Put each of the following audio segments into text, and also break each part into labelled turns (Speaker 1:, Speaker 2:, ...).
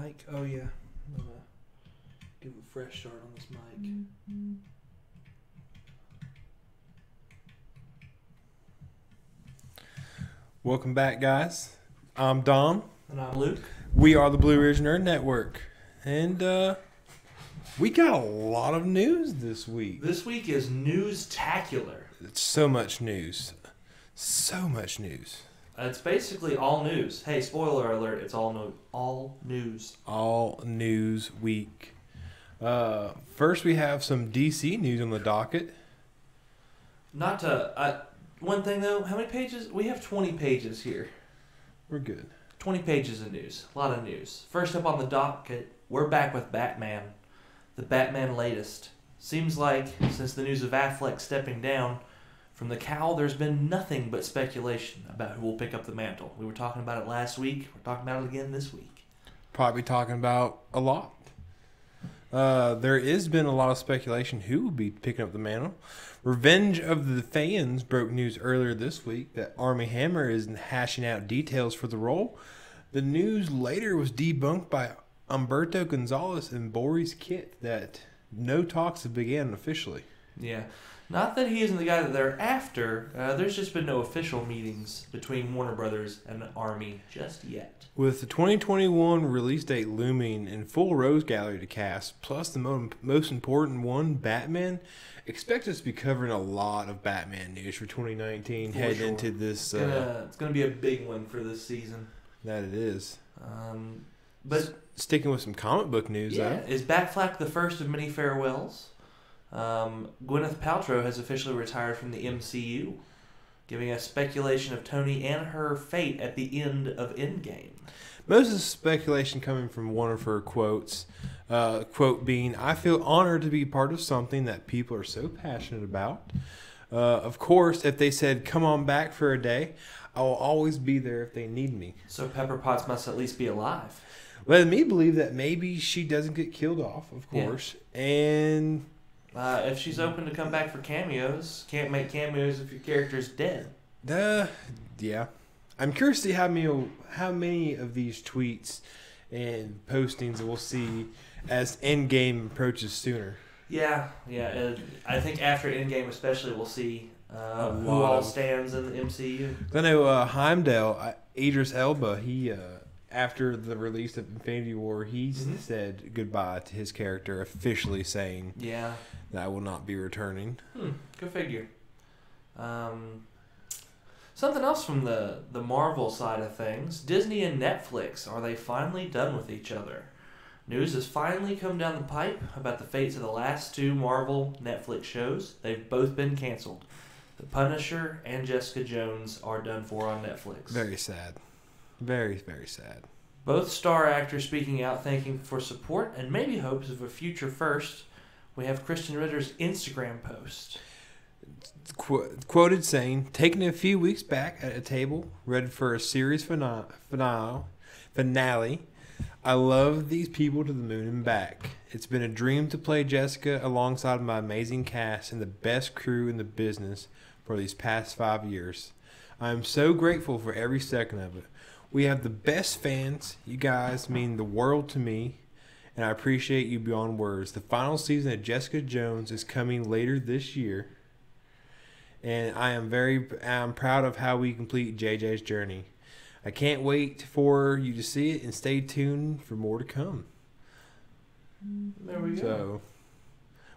Speaker 1: mic. Oh yeah, I'm gonna give a fresh start on this mic.
Speaker 2: Welcome back, guys. I'm Dom.
Speaker 1: And I'm Luke.
Speaker 2: We are the Blue Ridge Nerd Network, and we got a lot of news this week.
Speaker 1: This week is News-Tacular.
Speaker 2: It's so much news. So much news.
Speaker 1: It's basically all news. Hey, spoiler alert! It's all news.
Speaker 2: All news week. First, we have some DC news on the docket.
Speaker 1: Not to one thing though. How many pages? We have 20 pages here.
Speaker 2: We're good.
Speaker 1: 20 pages of news. A lot of news. First up on the docket, we're back with Batman. The Batman latest. Seems like since the news of Affleck stepping down from the cowl, there's been nothing but speculation about who will pick up the mantle. We were talking about it last week. We're talking about it again this week.
Speaker 2: Probably talking about a lot. There has been a lot of speculation who will be picking up the mantle. Revenge of the Fans broke news earlier this week that Armie Hammer is hashing out details for the role. The news later was debunked by Humberto Gonzalez and Boris Kitt that no talks have begun officially.
Speaker 1: Yeah. Not that he isn't the guy that they're after. There's just been no official meetings between Warner Brothers and Armie just yet.
Speaker 2: With the 2021 release date looming and full Rose Gallery to cast, plus the most important one, Batman, expect us to be covering a lot of Batman news for 2019
Speaker 1: For
Speaker 2: heading
Speaker 1: sure.
Speaker 2: into this.
Speaker 1: It's gonna be a big one for this season.
Speaker 2: That it is.
Speaker 1: But
Speaker 2: Sticking with some comic book news,
Speaker 1: yeah,
Speaker 2: though.
Speaker 1: is Batfleck the first of many farewells? Gwyneth Paltrow has officially retired from the MCU, giving us speculation of Tony and her fate at the end of Endgame.
Speaker 2: Most of the speculation coming from one of her quotes, quote being, "I feel honored to be part of something that people are so passionate about. Of course, if they said, come on back for a day, I will always be there if they need me."
Speaker 1: So Pepper Potts must at least be alive.
Speaker 2: Letting me believe that maybe she doesn't get killed off, of course. Yeah. And
Speaker 1: if she's open to come back for cameos, can't make cameos if your character's dead.
Speaker 2: Yeah. I'm curious to see how many of these tweets and postings we'll see as Endgame approaches sooner.
Speaker 1: Yeah. I think after Endgame especially, we'll see who all stands in the MCU.
Speaker 2: I know Heimdall, Idris Elba, he after the release of Infinity War, he said goodbye to his character, officially saying that I will not be returning.
Speaker 1: Go figure. Something else from the Marvel side of things. Disney and Netflix, are they finally done with each other? News has finally come down the pipe about the fates of the last two Marvel Netflix shows. They've both been canceled. The Punisher and Jessica Jones are done for on Netflix.
Speaker 2: Very sad. Very, very sad.
Speaker 1: Both star actors speaking out, thanking for support and maybe hopes of a future first. We have Kristen Ritter's Instagram post.
Speaker 2: Quoted saying, "Taking a few weeks back at a table, ready for a series finale. I love these people to the moon and back. It's been a dream to play Jessica alongside my amazing cast and the best crew in the business for these past 5 years. I am so grateful for every second of it. We have the best fans. You guys mean the world to me, and I appreciate you beyond words. The final season of Jessica Jones is coming later this year, and I'm proud of how we complete JJ's journey. I can't wait for you to see it, and stay tuned for more to come."
Speaker 1: There we go.
Speaker 2: So,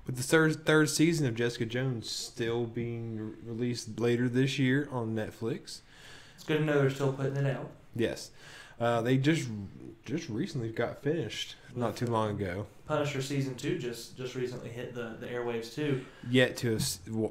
Speaker 2: with the third season of Jessica Jones still being released later this year on Netflix.
Speaker 1: It's good to know they're still putting it out.
Speaker 2: Yes. They just recently got finished not too long ago.
Speaker 1: Punisher Season 2 just recently hit the airwaves too.
Speaker 2: Yet to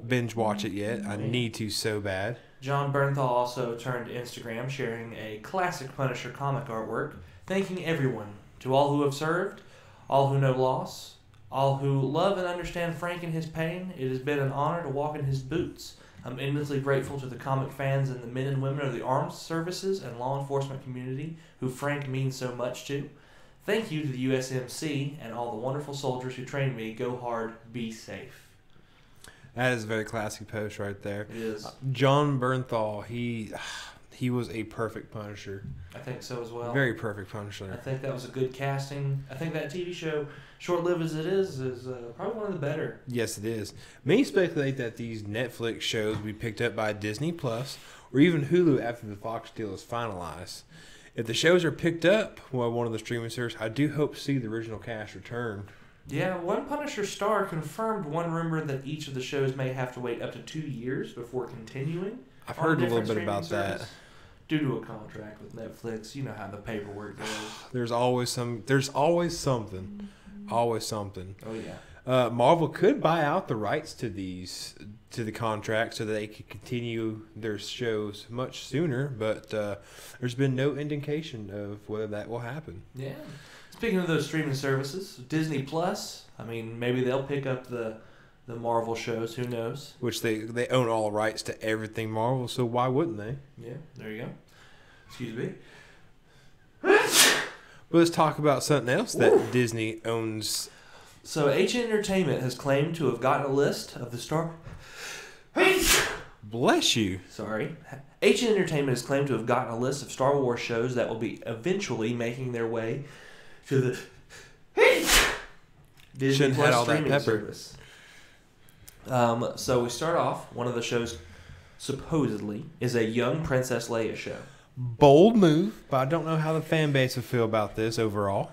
Speaker 2: binge watch it yet. I need to so bad.
Speaker 1: John Bernthal also turned to Instagram, sharing a classic Punisher comic artwork, thanking everyone, to all who have served, all who know loss, all who love and understand Frank and his pain. It has been an honor to walk in his boots. I'm endlessly grateful to the comic fans and the men and women of the armed services and law enforcement community who Frank means so much to. Thank you to the USMC and all the wonderful soldiers who trained me. Go hard, be safe.
Speaker 2: That is a very classic post right there.
Speaker 1: It is.
Speaker 2: John Bernthal, he he was a perfect Punisher.
Speaker 1: I think so as well.
Speaker 2: Very perfect
Speaker 1: I
Speaker 2: Punisher.
Speaker 1: think that was a good casting. I think that TV show, short-lived as it is probably one of the better.
Speaker 2: Yes, it is. Many speculate that these Netflix shows will be picked up by Disney Plus or even Hulu after the Fox deal is finalized. If the shows are picked up by one of the streaming services, I do hope to see the original cast return.
Speaker 1: Yeah, one Punisher star confirmed one rumor that each of the shows may have to wait up to 2 years before continuing.
Speaker 2: I've heard a little bit about that.
Speaker 1: Due to a contract with Netflix, you know how the paperwork goes.
Speaker 2: There's always something. Always something.
Speaker 1: Oh yeah.
Speaker 2: Marvel could buy out the rights to the contract so that they could continue their shows much sooner, but there's been no indication of whether that will happen.
Speaker 1: Yeah. Speaking of those streaming services, Disney Plus, I mean, maybe they'll pick up the Marvel shows, who knows?
Speaker 2: Which they own all the rights to everything Marvel, so why wouldn't they?
Speaker 1: Yeah, there you go. Excuse me.
Speaker 2: But let's talk about something else that Disney owns.
Speaker 1: So HN Entertainment has claimed to have gotten a list of the Star...
Speaker 2: Bless you.
Speaker 1: Sorry. HN Entertainment has claimed to have gotten a list of Star Wars shows that will be eventually making their way to the Disney
Speaker 2: Shouldn't
Speaker 1: Plus
Speaker 2: had all that
Speaker 1: streaming
Speaker 2: pepper.
Speaker 1: service. So we start off, one of the shows supposedly is a young Princess Leia show.
Speaker 2: Bold move, but I don't know how the fan base will feel about this overall.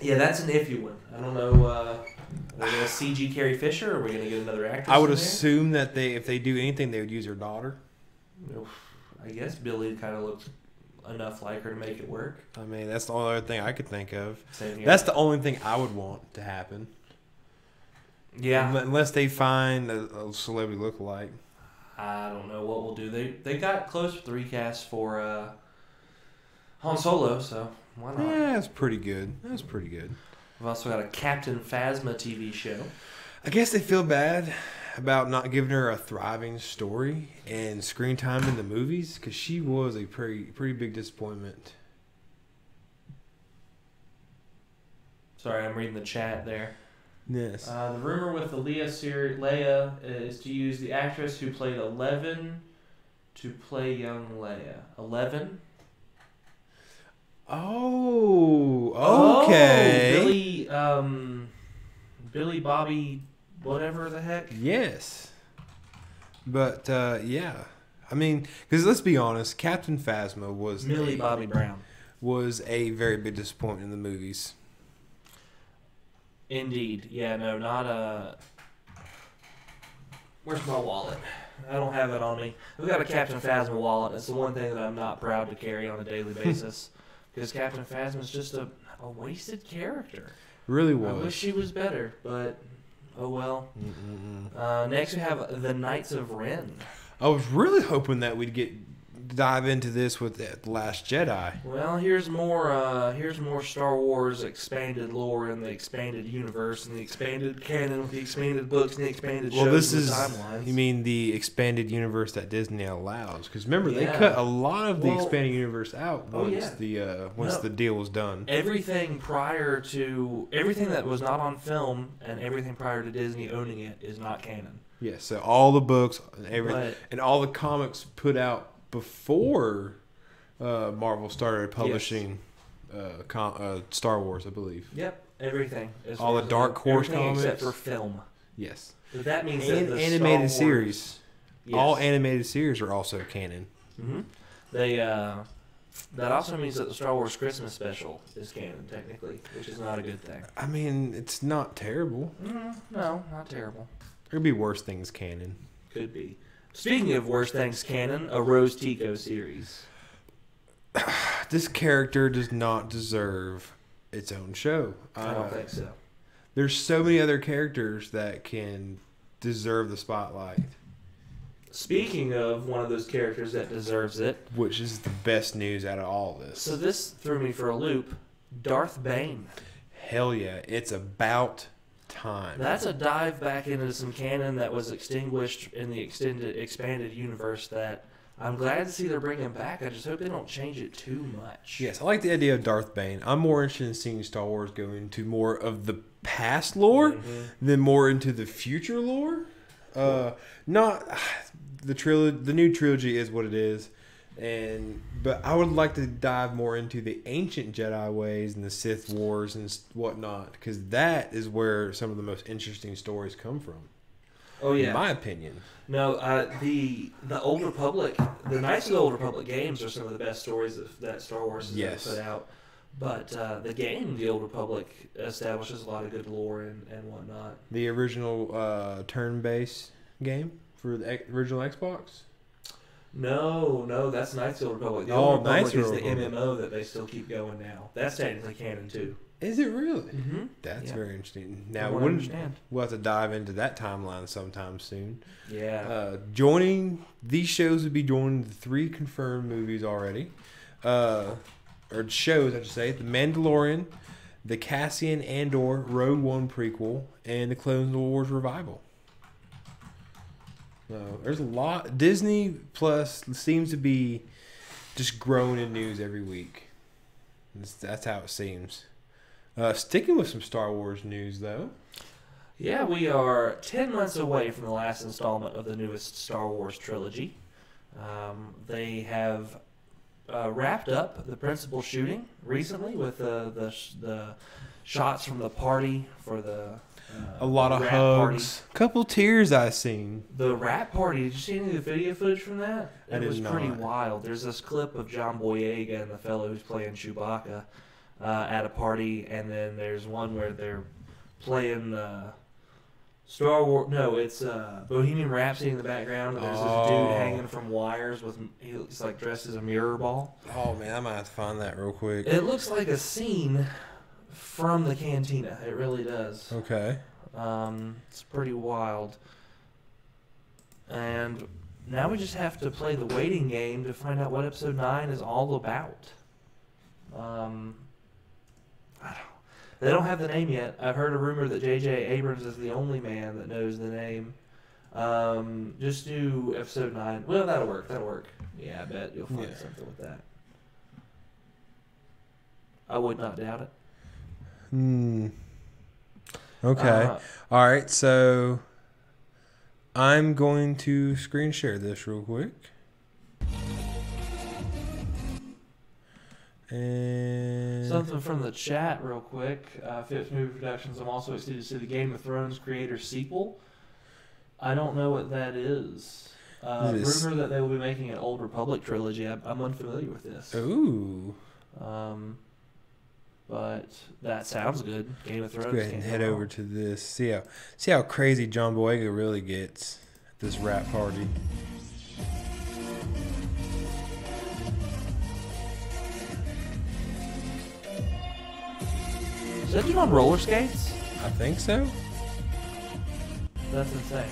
Speaker 1: Yeah, that's an iffy one. I don't know. Are we going to CG Carrie Fisher, or are we going to get another actress?
Speaker 2: I would
Speaker 1: in there?
Speaker 2: assume that if they do anything, they would use her daughter.
Speaker 1: I guess Billy kind of looks enough like her to make it work.
Speaker 2: I mean, that's the only other thing I could think of.
Speaker 1: Same here.
Speaker 2: That's the only thing I would want to happen.
Speaker 1: Yeah.
Speaker 2: Unless they find a celebrity lookalike.
Speaker 1: I don't know what we'll do. They got close with the recast for Han Solo, so why not?
Speaker 2: Yeah, that's pretty good. That's pretty good.
Speaker 1: We've also got a Captain Phasma TV show.
Speaker 2: I guess they feel bad about not giving her a thriving story and screen time in the movies because she was a pretty big disappointment.
Speaker 1: Sorry, I'm reading the chat there.
Speaker 2: Yes.
Speaker 1: The rumor with the Leia is to use the actress who played 11 to play young Leia. 11?
Speaker 2: Oh, okay.
Speaker 1: Billy Bobby, whatever the heck.
Speaker 2: Yes. But, yeah. I mean, because let's be honest, Captain Phasma was
Speaker 1: Millie Bobby Brown.
Speaker 2: Was a very big disappointment in the movies.
Speaker 1: Indeed. Yeah, no, not a... Where's my wallet? I don't have it on me. We've got a Captain Phasma wallet. It's the one thing that I'm not proud to carry on a daily basis. Because Captain Phasma's just a wasted character.
Speaker 2: Really was.
Speaker 1: I wish she was better, but oh well. Next we have the Knights of Ren.
Speaker 2: I was really hoping that we'd dive into this with The Last Jedi.
Speaker 1: Well, here's more Star Wars expanded lore in the expanded universe and the expanded canon with the expanded books and the expanded shows.
Speaker 2: Well, this
Speaker 1: and
Speaker 2: is
Speaker 1: timelines.
Speaker 2: you mean the expanded universe that Disney allows? Because remember, they
Speaker 1: Yeah.
Speaker 2: cut a lot of the expanded universe out once the deal was done.
Speaker 1: Everything that was not on film and everything prior to Disney owning it is not canon.
Speaker 2: Yeah, so all the books and all the comics put out before Marvel started publishing Star Wars, I believe.
Speaker 1: Yep, everything.
Speaker 2: All the Dark Horse comics
Speaker 1: except for film.
Speaker 2: Yes.
Speaker 1: But that means
Speaker 2: And
Speaker 1: that the
Speaker 2: animated
Speaker 1: Star Wars,
Speaker 2: series.
Speaker 1: yes.
Speaker 2: All animated series are also canon.
Speaker 1: Mm-hmm. They that also means that the Star Wars Christmas special is canon technically, which is not a good thing.
Speaker 2: I mean, it's not terrible.
Speaker 1: No, not terrible.
Speaker 2: There'd be worse things canon.
Speaker 1: Could be. Speaking of worst things canon, a Rose Tico series.
Speaker 2: This character does not deserve its own show.
Speaker 1: I don't think so.
Speaker 2: There's so many other characters that can deserve the spotlight.
Speaker 1: Speaking of one of those characters that deserves it,
Speaker 2: Which is the best news out of all of this.
Speaker 1: so this threw me for a loop. Darth Bane.
Speaker 2: Hell yeah, it's about time.
Speaker 1: That's a dive back into some canon that was extinguished in the expanded universe that I'm glad to see they're bringing back. I just hope they don't change it too much.
Speaker 2: Yes, I like the idea of Darth Bane. I'm more interested in seeing Star Wars go into more of the past lore than more into the future lore. Not the new trilogy is what it is, but I would like to dive more into the ancient Jedi ways and the Sith Wars and whatnot, because that is where some of the most interesting stories come from.
Speaker 1: Oh yeah,
Speaker 2: in my opinion.
Speaker 1: No, the Old Republic, the Knights of the Old Republic games are some of the best stories that Star Wars has ever put out. But the game, the Old Republic, establishes a lot of good lore and whatnot.
Speaker 2: The original turn-based game for the original Xbox?
Speaker 1: No, that's Knights of the Old Republic. The Old Republic is the
Speaker 2: Republic.
Speaker 1: MMO that they still keep going now. That's technically canon too.
Speaker 2: Is it really?
Speaker 1: Mm-hmm.
Speaker 2: That's very interesting. Now,
Speaker 1: understand.
Speaker 2: We'll have to dive into that timeline sometime soon.
Speaker 1: Yeah.
Speaker 2: Joining these shows would be joining the 3 confirmed movies already. Or shows, I should say. The Mandalorian, the Cassian Andor Rogue One prequel, and the Clone Wars revival. There's a lot. Disney Plus seems to be just growing in news every week. That's how it seems. Sticking with some Star Wars news, though.
Speaker 1: Yeah, we are 10 months away from the last installment of the newest Star Wars trilogy. They have wrapped up the principal shooting recently with the shots from the party for the
Speaker 2: a lot of hugs, a couple tears I seen.
Speaker 1: The rap party. Did you see any of the video footage from that?
Speaker 2: It was
Speaker 1: pretty wild. There's this clip of John Boyega and the fellow who's playing Chewbacca at a party, and then there's one where they're playing Star Wars. No, it's Bohemian Rhapsody in the background. And there's this dude hanging from wires with he's like dressed as a mirror ball.
Speaker 2: Oh man, I might have to find that real quick.
Speaker 1: It looks like a scene from the cantina. It really does.
Speaker 2: Okay.
Speaker 1: It's pretty wild. And now we just have to play the waiting game to find out what episode 9 is all about. They don't have the name yet. I've heard a rumor that J.J. Abrams is the only man that knows the name. Just do episode 9. Well, that'll work. Yeah, I bet you'll find something with that. I would not doubt it.
Speaker 2: Okay. All right. So I'm going to screen share this real quick. And
Speaker 1: something from the chat real quick. Phipps Movie Productions. I'm also excited to see the Game of Thrones creator sequel. I don't know what that is. Rumor that they will be making an Old Republic trilogy. I'm unfamiliar with this.
Speaker 2: Ooh.
Speaker 1: But that sounds good. Game of Thrones.
Speaker 2: Let's go ahead and head over to this. See how crazy John Boyega really gets at this rap party.
Speaker 1: Is that dude on roller skates?
Speaker 2: I think so.
Speaker 1: That's insane.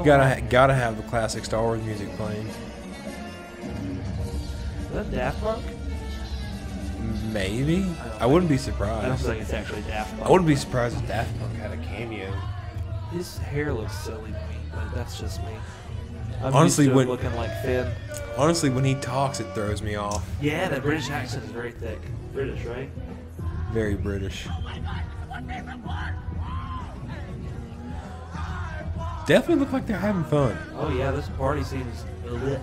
Speaker 2: Gotta have the classic Star Wars music playing.
Speaker 1: Is that Daft Punk?
Speaker 2: Maybe. I wouldn't be surprised.
Speaker 1: I don't think it's actually Daft Punk.
Speaker 2: I wouldn't be surprised if Daft Punk had a cameo.
Speaker 1: His hair looks silly to me, but that's just me. I'm
Speaker 2: honestly,
Speaker 1: used to him looking like Finn.
Speaker 2: Honestly, when he talks, it throws me off.
Speaker 1: Yeah, that British accent is very thick. British, right?
Speaker 2: Very British. Definitely look like they're having fun.
Speaker 1: Oh yeah, this party seems lit.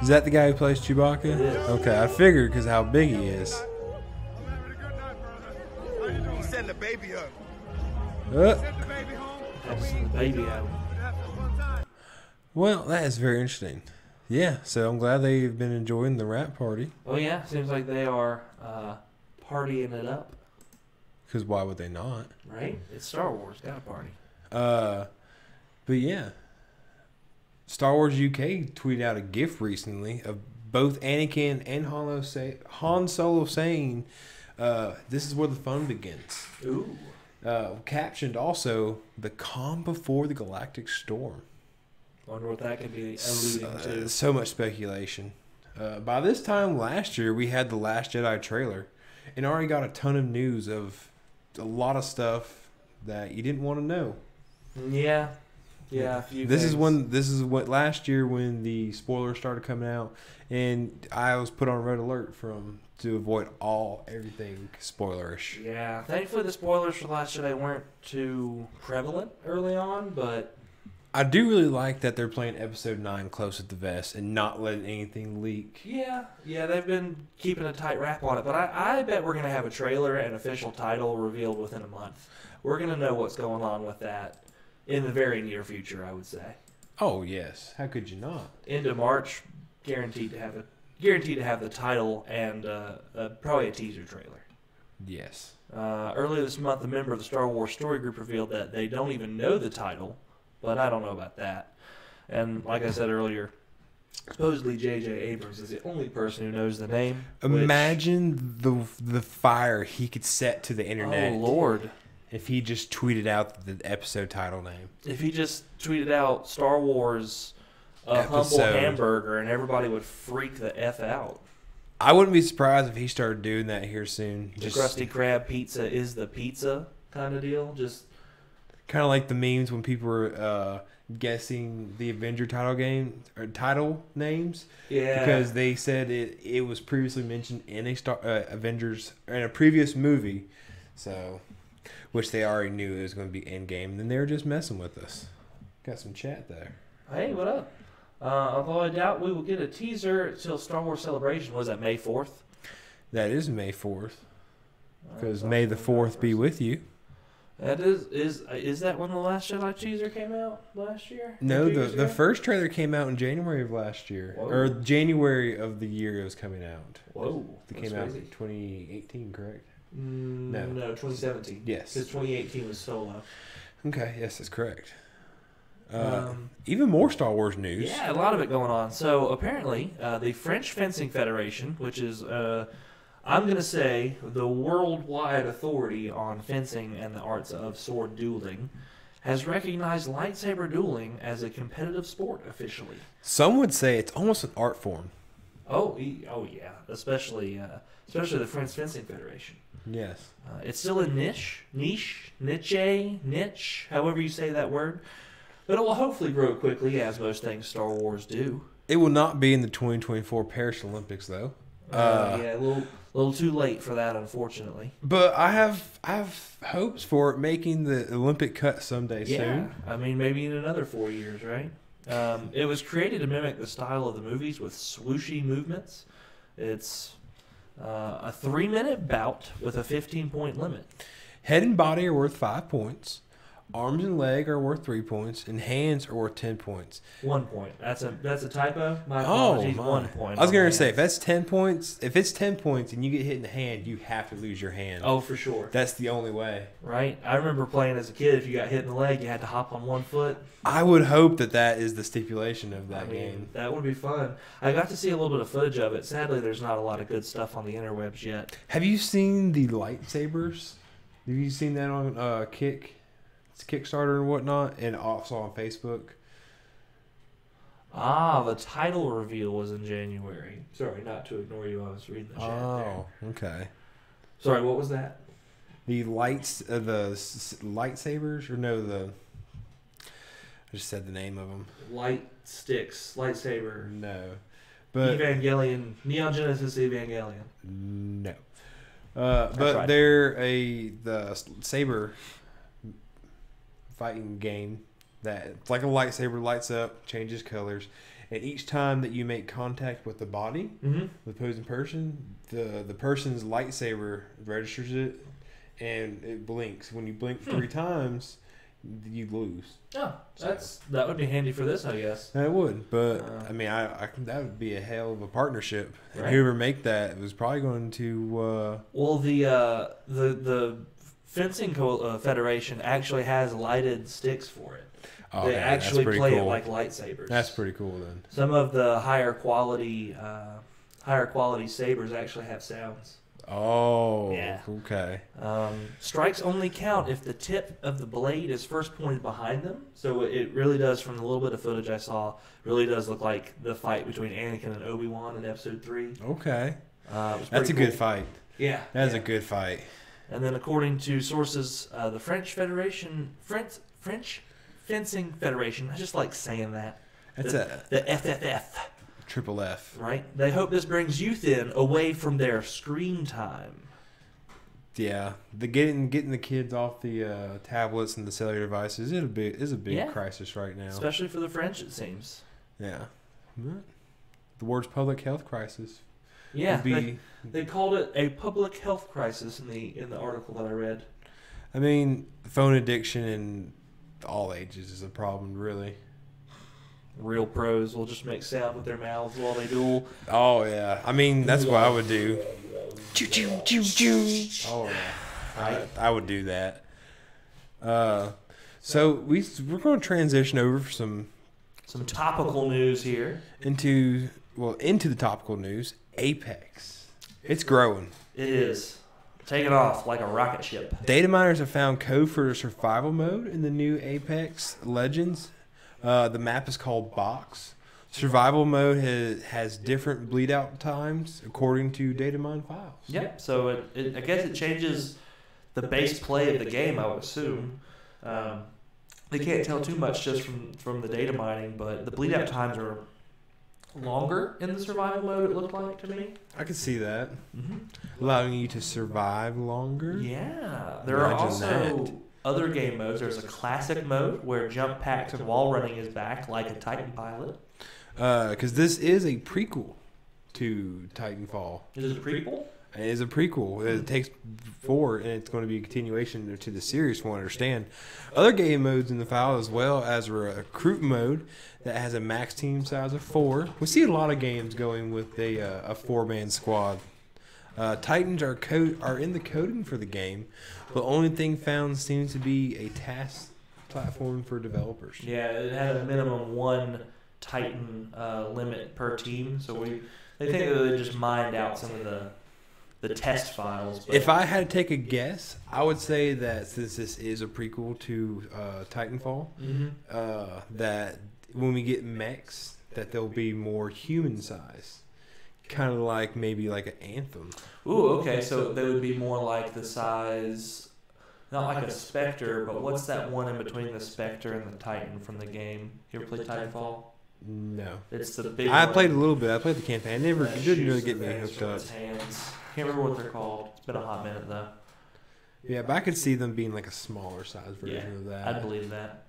Speaker 2: Is that the guy who plays Chewbacca?
Speaker 1: It is.
Speaker 2: Okay, I figured because of how big he is.
Speaker 3: Send the baby up.
Speaker 1: That's the baby out.
Speaker 2: Well, that is very interesting. Yeah, so I'm glad they've been enjoying the rap party.
Speaker 1: Oh yeah, seems like they are partying it up.
Speaker 2: Because why would they not?
Speaker 1: Right? It's Star Wars. Got a party.
Speaker 2: But yeah. Star Wars UK tweeted out a GIF recently of both Anakin and Han Solo saying, "This is where the fun begins."
Speaker 1: Ooh.
Speaker 2: Captioned also, "The calm before the galactic storm."
Speaker 1: Wonder what that could be alluding to.
Speaker 2: So much speculation. By this time last year, we had the Last Jedi trailer, and already got a ton of news of a lot of stuff that you didn't want to know.
Speaker 1: Yeah. Yeah, a few
Speaker 2: This
Speaker 1: things.
Speaker 2: is what last year when the spoilers started coming out, and I was put on red alert to avoid everything spoilerish.
Speaker 1: Yeah, thankfully the spoilers for Last Jedi weren't too prevalent early on, but
Speaker 2: I do really like that they're playing Episode 9 close at the vest and not letting anything leak.
Speaker 1: yeah, they've been keeping a tight wrap on it. But I bet we're going to have a trailer and official title revealed within a month. We're going to know what's going on with that in the very near future, I would say.
Speaker 2: Oh yes, how could you not?
Speaker 1: Into March, guaranteed to have the title and probably a teaser trailer.
Speaker 2: Yes.
Speaker 1: Earlier this month, a member of the Star Wars Story Group revealed that they don't even know the title, but I don't know about that. And like I said earlier, supposedly J.J. Abrams is the only person who knows the name.
Speaker 2: Imagine the fire he could set to the internet.
Speaker 1: Oh, Lord.
Speaker 2: If he just tweeted out the episode title name.
Speaker 1: If he just tweeted out Star Wars, a humble
Speaker 2: Episode.
Speaker 1: hamburger, and everybody would freak the F out.
Speaker 2: I wouldn't be surprised if he started doing that here soon.
Speaker 1: The Krusty Krab pizza is the pizza kind of deal. Just
Speaker 2: kind of like the memes when people were guessing the Avenger title game or title names.
Speaker 1: yeah,
Speaker 2: Because they said it was previously mentioned in a Avengers in a previous movie, so which they already knew it was going to be Endgame, and then they were just messing with us. Got some chat there.
Speaker 1: hey, what up? Although I doubt we will get a teaser till Star Wars Celebration. Was that May 4th?
Speaker 2: That is May 4th, because May the 4th be with you.
Speaker 1: That is that when the Last Jedi teaser came out last year?
Speaker 2: No,
Speaker 1: 2 years
Speaker 2: the
Speaker 1: ago?
Speaker 2: first trailer came out in January of last year,
Speaker 1: Whoa.
Speaker 2: or January of the year it was coming out.
Speaker 1: Whoa,
Speaker 2: It
Speaker 1: that's
Speaker 2: came out
Speaker 1: crazy.
Speaker 2: in 2018, correct?
Speaker 1: No, 2017.
Speaker 2: Yes.
Speaker 1: Because 2018 was Solo.
Speaker 2: Okay, yes, that's correct. Even more Star Wars news.
Speaker 1: Yeah, a lot of it going on. So apparently, the French Fencing Federation, which is, I'm going to say, the worldwide authority on fencing and the arts of sword dueling, has recognized lightsaber dueling as a competitive sport officially.
Speaker 2: Some would say it's almost an art form.
Speaker 1: Oh yeah, especially the French Fencing Federation.
Speaker 2: Yes.
Speaker 1: It's still a niche, however you say that word. But it will hopefully grow quickly, as most things Star Wars do.
Speaker 2: It will not be in the 2024 Paris Olympics, though.
Speaker 1: Yeah, a little too late for that, unfortunately.
Speaker 2: But I have hopes for it making the Olympic cut someday soon.
Speaker 1: I mean, maybe in another 4 years, right? It was created to mimic the style of the movies with swooshy movements. It's a 3-minute bout with a 15-point limit.
Speaker 2: Head and body are worth 5 points. Arms and leg are worth 3 points, and hands are worth 10 points.
Speaker 1: 1 point. That's a typo. My
Speaker 2: Oh,
Speaker 1: apologies.
Speaker 2: my.
Speaker 1: 1 point.
Speaker 2: I was
Speaker 1: on
Speaker 2: going to
Speaker 1: the
Speaker 2: say,
Speaker 1: hands.
Speaker 2: if it's 10 points and you get hit in the hand, you have to lose your hand.
Speaker 1: Oh, for sure.
Speaker 2: That's the only way.
Speaker 1: Right? I remember playing as a kid. If you got hit in the leg, you had to hop on 1 foot.
Speaker 2: I would hope that is the stipulation of that game.
Speaker 1: That would be fun. I got to see a little bit of footage of it. Sadly, there's not a lot of good stuff on the interwebs yet.
Speaker 2: Have you seen the lightsabers? Have you seen that on It's Kickstarter and whatnot, and also on Facebook?
Speaker 1: The title reveal was in January. Sorry, not to ignore you. I was reading the chat there.
Speaker 2: Okay.
Speaker 1: Sorry, what was that?
Speaker 2: The lightsabers, or no, I just said the name of them.
Speaker 1: Light sticks, lightsaber,
Speaker 2: No, but
Speaker 1: Evangelion, Neon Genesis Evangelion.
Speaker 2: no.
Speaker 1: tried.
Speaker 2: But they're the saber fighting game that it's like a lightsaber lights up, changes colors, and each time that you make contact with the body,
Speaker 1: Mm-hmm.
Speaker 2: the opposing person, the person's lightsaber registers it, and it blinks. When you blink 3 times, you lose.
Speaker 1: Oh, that would be handy for this, I guess.
Speaker 2: That would, but I mean, I that would be a hell of a partnership. And
Speaker 1: Right.
Speaker 2: whoever make that was probably going to.
Speaker 1: Well, the fencing federation actually has lighted sticks for it.
Speaker 2: Oh,
Speaker 1: They
Speaker 2: man,
Speaker 1: actually
Speaker 2: that's pretty
Speaker 1: play
Speaker 2: cool.
Speaker 1: it like lightsabers.
Speaker 2: That's pretty cool then.
Speaker 1: Some of the higher quality sabers actually have sounds.
Speaker 2: Oh,
Speaker 1: Yeah.
Speaker 2: okay.
Speaker 1: Strikes only count if the tip of the blade is first pointed behind them. So it really does, from the little bit of footage I saw, really does look like the fight between Anakin and Obi-Wan in Episode 3.
Speaker 2: Okay.
Speaker 1: It was
Speaker 2: That's a
Speaker 1: pretty
Speaker 2: good
Speaker 1: cool.
Speaker 2: fight.
Speaker 1: Yeah.
Speaker 2: That's
Speaker 1: yeah.
Speaker 2: a good fight.
Speaker 1: And then according to sources, the French Fencing Federation. I just like saying that.
Speaker 2: That's
Speaker 1: The FFF.
Speaker 2: triple F.
Speaker 1: Right? They hope this brings youth in away from their screen time.
Speaker 2: Yeah, the getting the kids off the tablets and the cellular devices is a big crisis right now.
Speaker 1: Especially for the French, it seems.
Speaker 2: Yeah. The word's public health crisis.
Speaker 1: Yeah, they called it a public health crisis in the article that I read.
Speaker 2: I mean, phone addiction in all ages is a problem, really.
Speaker 1: Real pros will just make sound with their mouths while they duel.
Speaker 2: Oh yeah, I mean that's what I would do. Choo choo choo choo. Oh yeah, I would do that. So we're going to transition over for some
Speaker 1: topical news here
Speaker 2: into the topical news. Apex, it's growing.
Speaker 1: It is taking off like a rocket ship.
Speaker 2: Data miners have found code for survival mode in the new Apex Legends. The map is called Box. Survival mode has different bleed out times according to data mine files.
Speaker 1: Yep. So I guess it changes the base play of the game, I would assume. They can't tell too much just from the data mining, but the bleed out times are longer in the survival mode, it looked like to me.
Speaker 2: I could see that. Allowing you to survive longer.
Speaker 1: Yeah. There are also other game modes. There's a classic mode where jump packs and wall running is back, like a Titan pilot.
Speaker 2: Because this is a prequel to Titanfall.
Speaker 1: Is it a prequel?
Speaker 2: It is a prequel. It takes forward, and it's going to be a continuation to the series, from what I understand. Other game modes in the file, as well as a recruit mode that has a max team size of 4. We see a lot of games going with a 4-man squad. Titans are in the coding for the game, but the only thing found seems to be a task platform for developers.
Speaker 1: Yeah, it had a minimum 1 Titan limit per team, so they think that they just mined out some of the test files. But
Speaker 2: if I had to take a guess, I would say that since this is a prequel to Titanfall, that when we get mechs, that they'll be more human size, kind of like maybe like an Anthem.
Speaker 1: Ooh, okay, so they would be more like the size, not like a Spectre, but what's that one in between the Spectre and the Titan from the game? You ever play Titanfall?
Speaker 2: No.
Speaker 1: It's the big
Speaker 2: I
Speaker 1: one.
Speaker 2: played a little bit. I played the campaign. It didn't really get me hooked up.
Speaker 1: Hands. Can't remember what they're called. It's been a hot minute though.
Speaker 2: Yeah, but I could see them being like a smaller size version of that.
Speaker 1: I'd believe that.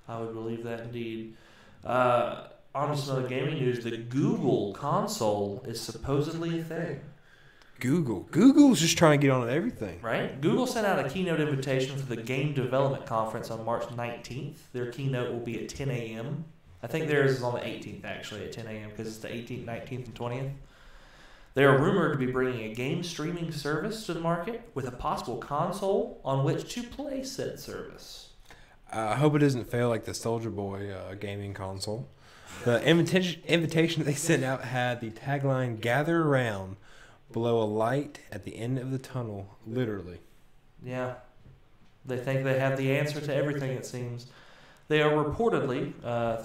Speaker 1: I would believe that indeed. On to some other gaming news. The Google console is supposedly a thing.
Speaker 2: Google's just trying to get on everything.
Speaker 1: Right? Google sent out a keynote invitation for the Game Development Conference on March 19th. Their keynote will be at 10 a.m. I think theirs is on the 18th, actually, at 10 a.m. because it's the 18th, 19th, and 20th. They are rumored to be bringing a game streaming service to the market with a possible console on which to play said service.
Speaker 2: I hope it doesn't fail like the Soldier Boy gaming console. The invitation they sent out had the tagline, "Gather around, below a light at the end of the tunnel," literally.
Speaker 1: Yeah. They think they have the answer to everything, it seems. They are reportedly,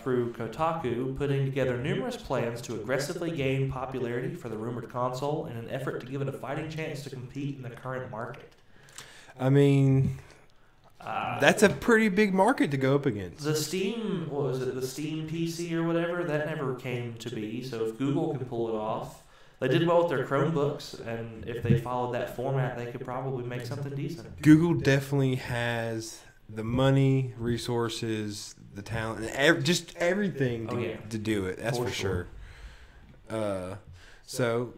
Speaker 1: through Kotaku, putting together numerous plans to aggressively gain popularity for the rumored console in an effort to give it a fighting chance to compete in the current market.
Speaker 2: I mean, that's a pretty big market to go up against.
Speaker 1: The Steam, what was it, the Steam PC or whatever, that never came to be. So if Google can pull it off, they did well with their Chromebooks, and if they followed that format, they could probably make something decent.
Speaker 2: Google definitely has the money, resources, the talent, and just everything to do it. That's for sure. So,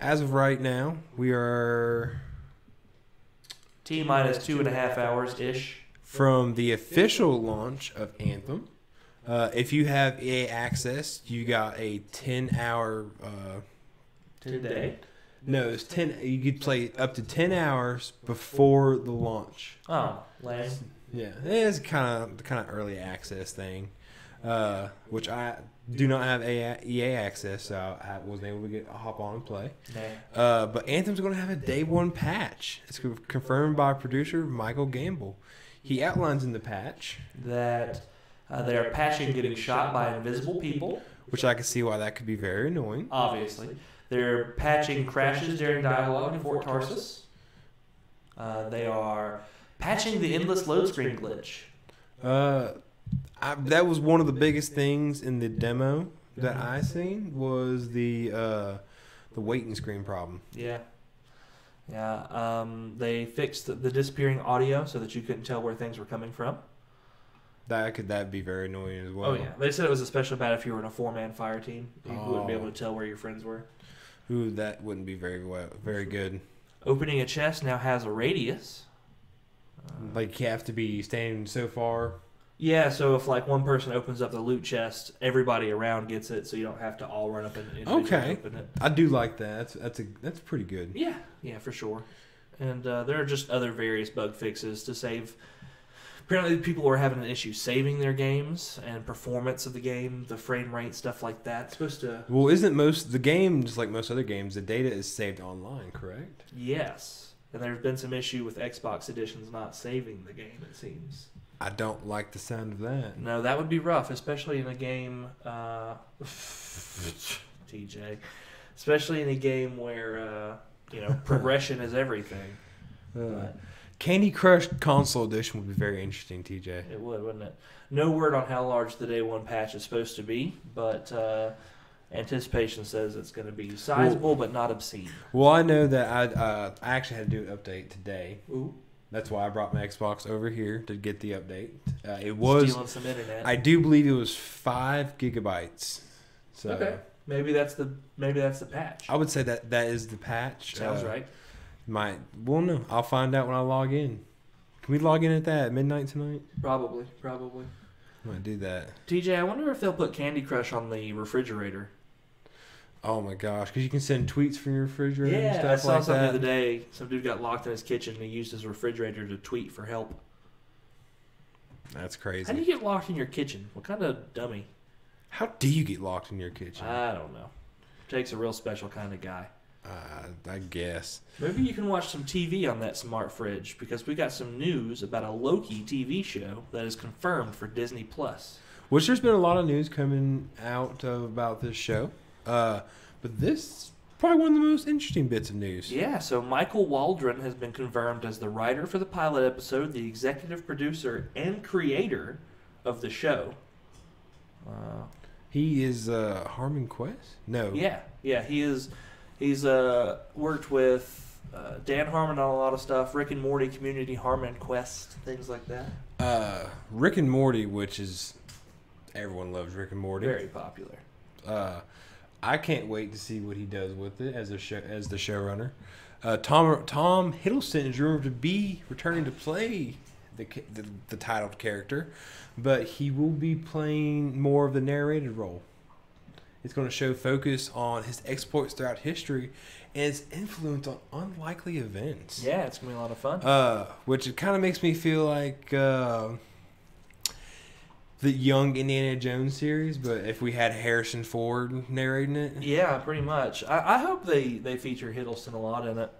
Speaker 2: as of right now, we are
Speaker 1: T-minus 2.5 hours-ish.
Speaker 2: From the official launch of Anthem. If you have EA Access, you got a 10-hour...
Speaker 1: 10-day?
Speaker 2: No, it's 10. You could play up to 10 hours before the launch.
Speaker 1: Oh, lame.
Speaker 2: Yeah, it's kind of early access thing, which I do not have EA Access, so I wasn't able to hop on and play.
Speaker 1: Okay.
Speaker 2: But Anthem's going to have a day one patch. It's confirmed by producer Michael Gamble. He outlines in the patch
Speaker 1: that they are patching getting shot by invisible people.
Speaker 2: Which I can see why that could be very annoying.
Speaker 1: Obviously. They're patching crashes during dialogue in Fort Tarsus. They are patching the endless load screen glitch.
Speaker 2: That was one of the biggest things in the demo that I seen was the waiting screen problem.
Speaker 1: Yeah. Yeah. They fixed the disappearing audio so that you couldn't tell where things were coming from.
Speaker 2: That'd be very annoying as well.
Speaker 1: Oh yeah. They said it was especially bad if you were in a 4-man fire team. You wouldn't be able to tell where your friends were.
Speaker 2: Ooh, that wouldn't be very good.
Speaker 1: Opening a chest now has a radius.
Speaker 2: Like you have to be standing so far.
Speaker 1: Yeah, so if like one person opens up the loot chest, everybody around gets it, so you don't have to all run up and individually open it.
Speaker 2: I do like that. That's pretty good.
Speaker 1: Yeah, for sure. And there are just other various bug fixes to save. Apparently, people were having an issue saving their games and performance of the game, the frame rate, stuff like that. It's supposed to.
Speaker 2: Well, isn't most the game just like most other games? The data is saved online, correct?
Speaker 1: Yes, and there's been some issue with Xbox editions not saving the game. It seems.
Speaker 2: I don't like the sound of that.
Speaker 1: No, that would be rough, especially in a game. TJ, especially in a game where progression is everything.
Speaker 2: Candy Crush Console Edition would be very interesting, TJ.
Speaker 1: It would, wouldn't it? No word on how large the day one patch is supposed to be, but anticipation says it's going to be sizable but not obscene.
Speaker 2: Well, I know that I actually had to do an update today.
Speaker 1: Ooh.
Speaker 2: That's why I brought my Xbox over here to get the update. It was
Speaker 1: stealing some internet.
Speaker 2: I do believe it was 5 gigabytes. So
Speaker 1: okay, maybe that's the patch.
Speaker 2: I would say that is the patch.
Speaker 1: Sounds right.
Speaker 2: No. I'll find out when I log in. Can we log in at midnight tonight?
Speaker 1: Probably.
Speaker 2: Might do that.
Speaker 1: TJ, I wonder if they'll put Candy Crush on the refrigerator.
Speaker 2: Oh my gosh, because you can send tweets from your refrigerator and stuff
Speaker 1: I saw
Speaker 2: like
Speaker 1: something
Speaker 2: that.
Speaker 1: the other day. Some dude got locked in his kitchen and he used his refrigerator to tweet for help.
Speaker 2: That's crazy.
Speaker 1: How do you get locked in your kitchen? What kind of dummy?
Speaker 2: How do you get locked in your kitchen?
Speaker 1: I don't know. Takes a real special kind of guy.
Speaker 2: I guess.
Speaker 1: Maybe you can watch some TV on that smart fridge because we got some news about a Loki TV show that is confirmed for Disney Plus.
Speaker 2: Which there's been a lot of news coming out about this show. But this is probably one of the most interesting bits of news.
Speaker 1: Yeah, so Michael Waldron has been confirmed as the writer for the pilot episode, the executive producer, and creator of the show.
Speaker 2: He is Harmon Quest? No.
Speaker 1: Yeah, he is. He's worked with Dan Harmon on a lot of stuff, Rick and Morty, Community, Harmon Quest, things like that.
Speaker 2: Rick and Morty, which is everyone loves Rick and Morty.
Speaker 1: Very popular.
Speaker 2: I can't wait to see what he does with it as the showrunner. Tom Hiddleston is rumored to be returning to play the titled character, but he will be playing more of the narrated role. It's going to show focus on his exploits throughout history and his influence on unlikely events.
Speaker 1: Yeah, it's going to be a lot of fun.
Speaker 2: Which it kind of makes me feel like the young Indiana Jones series, but if we had Harrison Ford narrating it.
Speaker 1: Yeah, pretty much. I hope they feature Hiddleston a lot in it.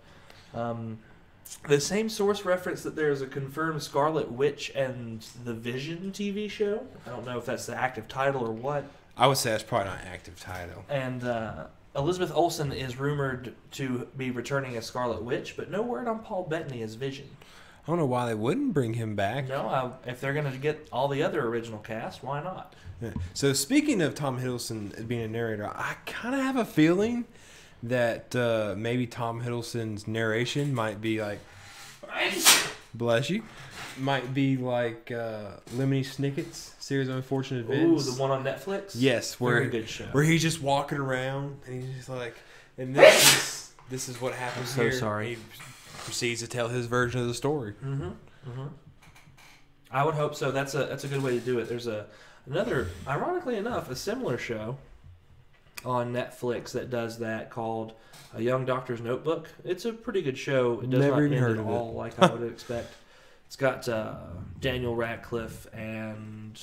Speaker 1: The same source referenced that there's a confirmed Scarlet Witch and the Vision TV show. I don't know if that's the active title or what.
Speaker 2: I would say that's probably not an active title.
Speaker 1: And Elizabeth Olsen is rumored to be returning as Scarlet Witch, but no word on Paul Bettany as Vision.
Speaker 2: I don't know why they wouldn't bring him back.
Speaker 1: No, if they're going to get all the other original cast, why not?
Speaker 2: Yeah. So speaking of Tom Hiddleston being a narrator, I kind of have a feeling that maybe Tom Hiddleston's narration might be like, bless you, might be like Lemony Snicket's Series of Unfortunate Events.
Speaker 1: Ooh, the one on Netflix?
Speaker 2: Yes,
Speaker 1: very good show.
Speaker 2: Where he's just walking around and he's just like, and this is what happens
Speaker 1: I'm
Speaker 2: here.
Speaker 1: so sorry.
Speaker 2: He proceeds to tell his version of the story.
Speaker 1: I would hope so. That's a good way to do it. There's another, ironically enough, a similar show on Netflix that does that called A Young Doctor's Notebook. It's a pretty good show. It does
Speaker 2: Never
Speaker 1: not
Speaker 2: even
Speaker 1: end
Speaker 2: heard
Speaker 1: at
Speaker 2: of
Speaker 1: all like I would expect. It's got Daniel Radcliffe and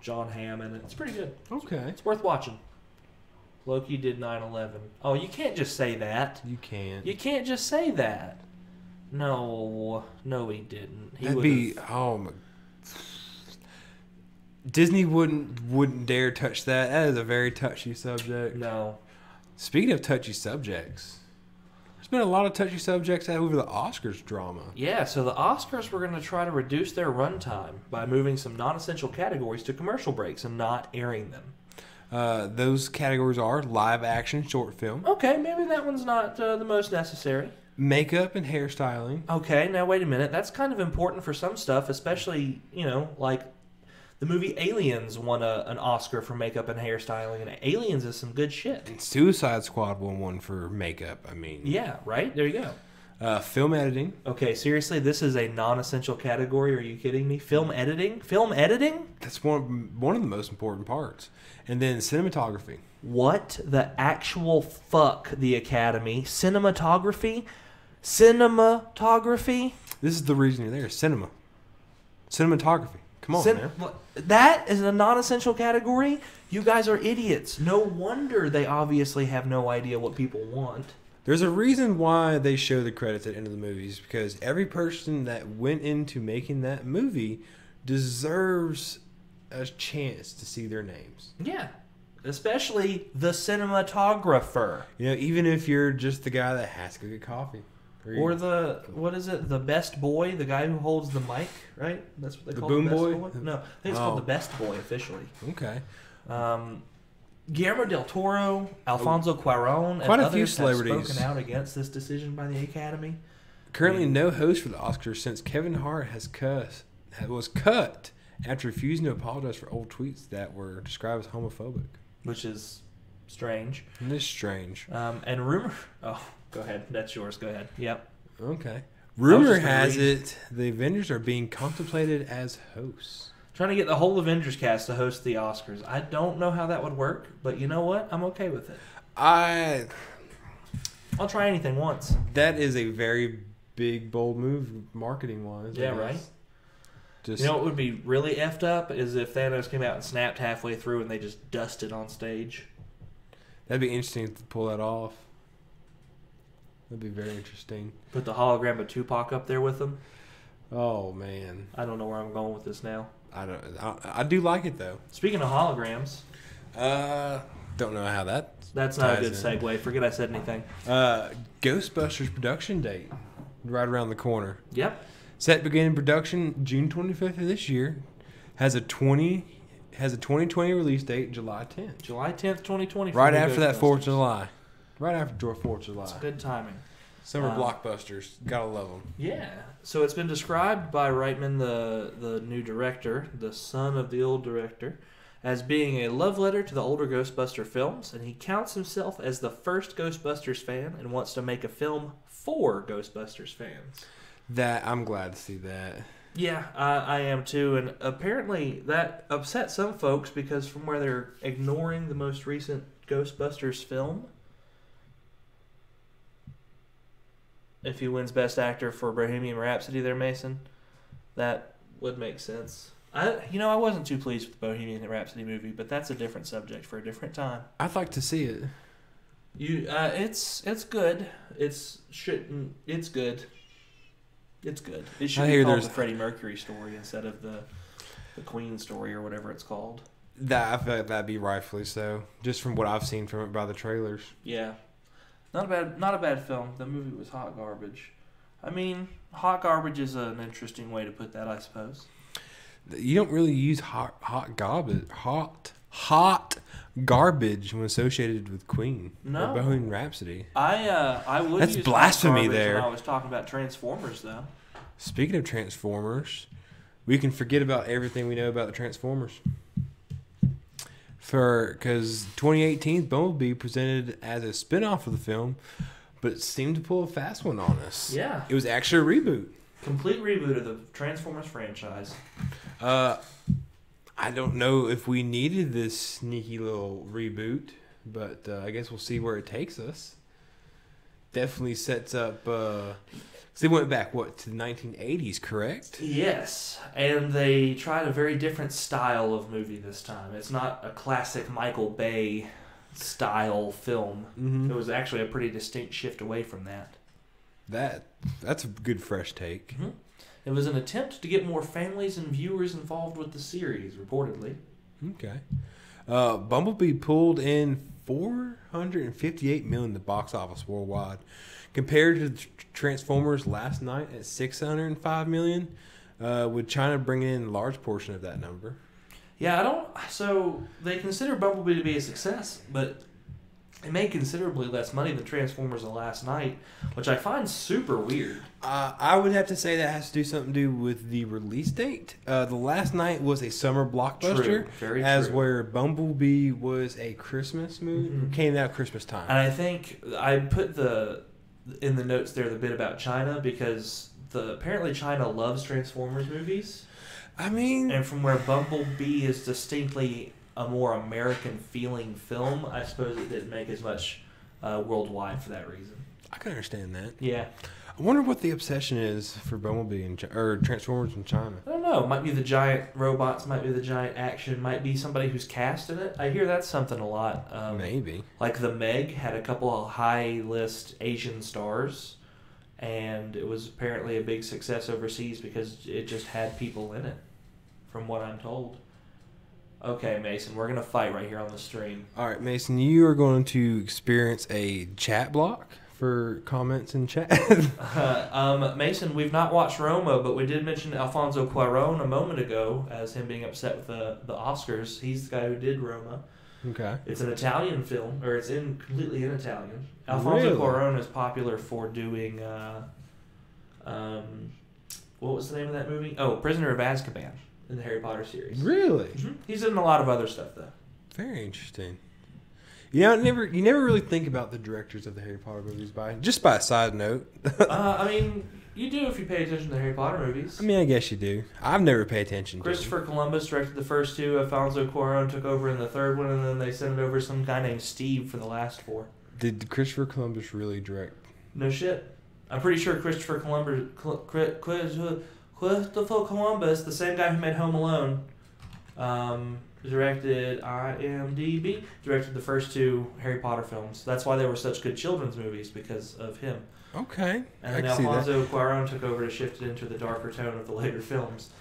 Speaker 1: John Hamm in it. It's pretty good.
Speaker 2: Okay.
Speaker 1: It's worth watching. Loki did 9/11. Oh, you can't just say that.
Speaker 2: You can't.
Speaker 1: You can't just say that. No, he didn't.
Speaker 2: That'd be my. Disney wouldn't dare touch that. That is a very touchy subject.
Speaker 1: No.
Speaker 2: Speaking of touchy subjects, there's been a lot of touchy subjects over the Oscars drama.
Speaker 1: Yeah, so the Oscars were going to try to reduce their runtime by moving some non-essential categories to commercial breaks and not airing them.
Speaker 2: Those categories are live action short film,
Speaker 1: Okay, maybe that one's not the most necessary.
Speaker 2: makeup and hairstyling,
Speaker 1: Okay, now wait a minute. That's kind of important for some stuff, especially, like the movie Aliens won an Oscar for makeup and hairstyling, and Aliens is some good shit.
Speaker 2: Suicide Squad won one for makeup. I mean,
Speaker 1: Yeah, right? There you go.
Speaker 2: film editing,
Speaker 1: Okay, seriously, this is a non-essential category. Are you kidding me? Film editing? Film editing?
Speaker 2: that's one of the most important parts. And then cinematography.
Speaker 1: What the actual fuck, the Academy? Cinematography? Cinematography?
Speaker 2: This is the reason you're there. Cinematography. Come on, man.
Speaker 1: That is a non-essential category? You guys are idiots. No wonder they obviously have no idea what people want.
Speaker 2: There's a reason why they show the credits at the end of the movies, because every person that went into making that movie deserves a chance to see their names.
Speaker 1: Yeah. Especially the cinematographer.
Speaker 2: Even if you're just the guy that has to go get coffee.
Speaker 1: Or the best boy, the guy who holds the mic, right? That's what they
Speaker 2: The
Speaker 1: call
Speaker 2: boom
Speaker 1: the best
Speaker 2: boy?
Speaker 1: No, I think it's called the best boy officially.
Speaker 2: Okay.
Speaker 1: Guillermo del Toro, Alfonso Cuarón,
Speaker 2: Quite
Speaker 1: and
Speaker 2: a few
Speaker 1: others have
Speaker 2: celebrities.
Speaker 1: spoken out against this decision by the Academy.
Speaker 2: Currently no host for the Oscars since Kevin Hart was cut after refusing to apologize for old tweets that were described as homophobic.
Speaker 1: Which is strange.
Speaker 2: And this is strange.
Speaker 1: And rumor... Oh, go ahead. That's yours. Go ahead. Yep.
Speaker 2: Okay. Rumor
Speaker 1: just gonna
Speaker 2: has
Speaker 1: read.
Speaker 2: it the Avengers are being contemplated as hosts.
Speaker 1: Trying to get the whole Avengers cast to host the Oscars. I don't know how that would work, but you know what? I'm okay with it. I'll try anything once.
Speaker 2: That is a very big, bold move, marketing-wise.
Speaker 1: Yeah, right?
Speaker 2: Just,
Speaker 1: You know what would be really effed up is if Thanos came out and snapped halfway through and they just dusted on stage.
Speaker 2: that'd be interesting to pull that off. That'd be very interesting.
Speaker 1: Put the hologram of Tupac up there with them.
Speaker 2: Oh man,
Speaker 1: I don't know where I'm going with this now.
Speaker 2: I do like it though.
Speaker 1: Speaking of holograms,
Speaker 2: Don't know how that.
Speaker 1: that's not a good
Speaker 2: ties in.
Speaker 1: segue. Forget I said anything.
Speaker 2: Ghostbusters production date right around the corner.
Speaker 1: Yep.
Speaker 2: Set beginning production June 25th of this year. Has a 2020 release date July 10th.
Speaker 1: July 10th, 2020.
Speaker 2: Right after that 4th of
Speaker 1: Ghostbusters.
Speaker 2: July. Right after 4th of July.
Speaker 1: It's good timing.
Speaker 2: Summer blockbusters. Gotta love them.
Speaker 1: Yeah. So it's been described by Reitman, the new director, the son of the old director, as being a love letter to the older Ghostbuster films, and he counts himself as the first Ghostbusters fan and wants to make a film for Ghostbusters fans.
Speaker 2: That I'm glad to see that.
Speaker 1: Yeah, I am too, and apparently that upset some folks because from where they're ignoring the most recent Ghostbusters film, if he wins Best Actor for Bohemian Rhapsody there, Mason, that would make sense. I wasn't too pleased with the Bohemian Rhapsody movie, but that's a different subject for a different time.
Speaker 2: I'd like to see it.
Speaker 1: It's good. It's good. It's good. It should
Speaker 2: I
Speaker 1: be
Speaker 2: hear
Speaker 1: called
Speaker 2: there's-
Speaker 1: the Freddie Mercury story instead of the Queen story or whatever it's called.
Speaker 2: I feel like that'd be rightfully so. Just from what I've seen from it by the trailers.
Speaker 1: Yeah, not a bad film. The movie was hot garbage. I mean, hot garbage is an interesting way to put that, I suppose.
Speaker 2: You don't really use hot garbage when associated with Queen.
Speaker 1: No.
Speaker 2: Or Bohemian Rhapsody.
Speaker 1: I would.
Speaker 2: That's
Speaker 1: use
Speaker 2: blasphemy
Speaker 1: hot garbage
Speaker 2: there.
Speaker 1: When I was talking about Transformers, though.
Speaker 2: Speaking of Transformers, we can forget about everything we know about the Transformers. Because 2018 Bumblebee presented as a spin-off of the film, but it seemed to pull a fast one on us.
Speaker 1: Yeah.
Speaker 2: It was actually a reboot.
Speaker 1: Complete reboot of the Transformers franchise.
Speaker 2: I don't know if we needed this sneaky little reboot, but I guess we'll see where it takes us. Definitely sets up... they went back, to the 1980s, correct?
Speaker 1: Yes, and they tried a very different style of movie this time. It's not a classic Michael Bay style film.
Speaker 2: Mm-hmm.
Speaker 1: It was actually a pretty distinct shift away from that.
Speaker 2: That's a good fresh take.
Speaker 1: Mm-hmm. It was an attempt to get more families and viewers involved with the series, reportedly.
Speaker 2: Okay. Bumblebee pulled in $458 million at the box office worldwide, compared to Transformers last night at $605 million. With China bringing in a large portion of that number.
Speaker 1: Yeah, I don't. So they consider Bumblebee to be a success, but it made considerably less money than Transformers the last night, which I find super weird.
Speaker 2: I would have to say that has to do something to do with the release date. The last night was a summer blockbuster,
Speaker 1: True, very
Speaker 2: as
Speaker 1: true.
Speaker 2: where Bumblebee was a Christmas movie.
Speaker 1: Mhm.
Speaker 2: Came out Christmas time.
Speaker 1: And I think I put in the notes there the bit about China because apparently China loves Transformers movies,
Speaker 2: I mean,
Speaker 1: and from where Bumblebee is distinctly a more American feeling film, I suppose it didn't make as much worldwide for that reason.
Speaker 2: I can understand that.
Speaker 1: Yeah.
Speaker 2: I wonder what the obsession is for Bumblebee or Transformers in China.
Speaker 1: I don't know. Might be the giant robots. Might be the giant action. Might be somebody who's cast in it. I hear that's something a lot.
Speaker 2: Maybe.
Speaker 1: Like The Meg had a couple of high list Asian stars, and it was apparently a big success overseas because it just had people in it, from what I'm told. Okay, Mason, we're gonna fight right here on the stream.
Speaker 2: All right, Mason, you are going to experience a chat block for comments in chat.
Speaker 1: Mason, we've not watched Roma, but we did mention Alfonso Cuarón a moment ago as him being upset with the Oscars. He's the guy who did Roma.
Speaker 2: Okay.
Speaker 1: It's an Italian film, or it's completely in Italian. Alfonso
Speaker 2: Really?
Speaker 1: Cuarón is popular for doing, what was the name of that movie? Oh, Prisoner of Azkaban in the Harry Potter series.
Speaker 2: Really?
Speaker 1: Mm-hmm. He's in a lot of other stuff, though.
Speaker 2: Very interesting. You know, you never really think about the directors of the Harry Potter movies by a side note.
Speaker 1: I mean, you do if you pay attention to the Harry Potter movies.
Speaker 2: I mean, I guess you do. I've never paid attention to
Speaker 1: Christopher Columbus directed the first two. Alfonso Cuarón took over in the third one, and then they sent it over to some guy named Steve for the last four.
Speaker 2: Did Christopher Columbus really direct?
Speaker 1: No shit. I'm pretty sure Christopher Columbus, the same guy who made Home Alone, directed directed the first two Harry Potter films. That's why they were such good children's movies, because of him.
Speaker 2: Okay.
Speaker 1: And then Alfonso Cuarón took over to shift it into the darker tone of the later films.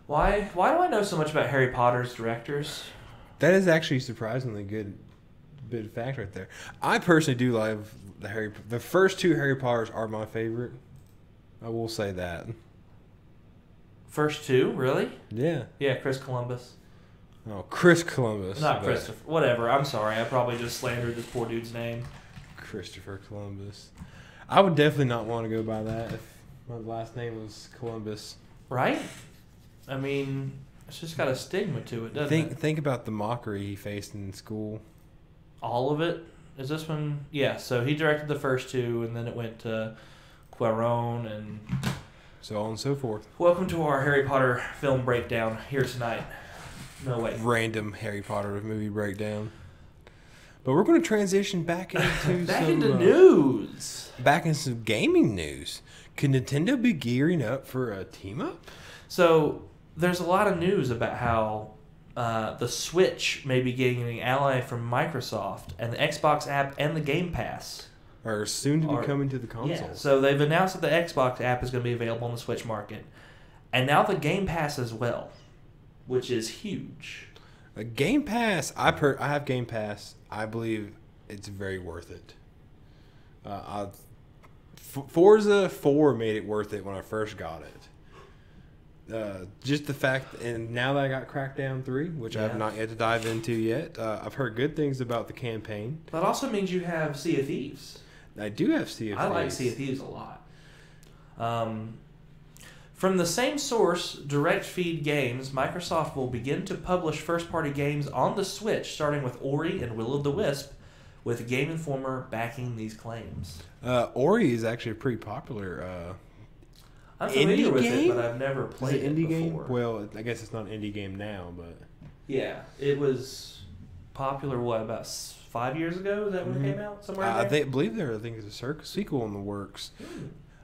Speaker 1: Why do I know so much about Harry Potter's directors?
Speaker 2: That is actually surprisingly good bit of fact right there. I personally do love the first two Harry Potters are my favorite. I will say that.
Speaker 1: First two, really?
Speaker 2: Yeah.
Speaker 1: Yeah, Chris Columbus.
Speaker 2: Oh, Chris Columbus.
Speaker 1: Not Christopher. Whatever. I'm sorry. I probably just slandered this poor dude's name.
Speaker 2: Christopher Columbus. I would definitely not want to go by that if my last name was Columbus.
Speaker 1: Right? I mean, it's just got a stigma to it, doesn't it?
Speaker 2: Think about the mockery he faced in school.
Speaker 1: All of it? Is this one? Yeah, so he directed the first two, and then it went to Cuarón, and
Speaker 2: so on and so forth.
Speaker 1: welcome to our Harry Potter film breakdown here tonight. No way.
Speaker 2: Random Harry Potter movie breakdown. But we're going to transition back into
Speaker 1: news.
Speaker 2: Back into some gaming news. Could Nintendo be gearing up for a team up?
Speaker 1: So there's a lot of news about how the Switch may be getting an ally from Microsoft, and the Xbox app and the Game Pass
Speaker 2: Are soon to be coming to the consoles.
Speaker 1: Yeah, so they've announced that the Xbox app is going to be available on the Switch market, and now the Game Pass as well, which is huge.
Speaker 2: Game Pass, I have Game Pass. I believe it's very worth it. Forza 4 made it worth it when I first got it. Just the fact, and now that I got Crackdown 3, which I have not yet to dive into yet, I've heard good things about the campaign.
Speaker 1: That also means you have Sea of Thieves.
Speaker 2: I do have Sea of Thieves.
Speaker 1: I like Sea of Thieves a lot. From the same source, Direct Feed Games, Microsoft will begin to publish first-party games on the Switch, starting with Ori and Will of the Wisp, with Game Informer backing these claims.
Speaker 2: Ori is actually a pretty popular
Speaker 1: I'm familiar with
Speaker 2: game?
Speaker 1: it, but I've never played it
Speaker 2: indie
Speaker 1: before.
Speaker 2: game? Well, I guess it's not an indie game now, but
Speaker 1: Yeah, it was popular, about 5 years ago? Is that when it came out? Somewhere in there?
Speaker 2: I believe I think there's a sequel in the works.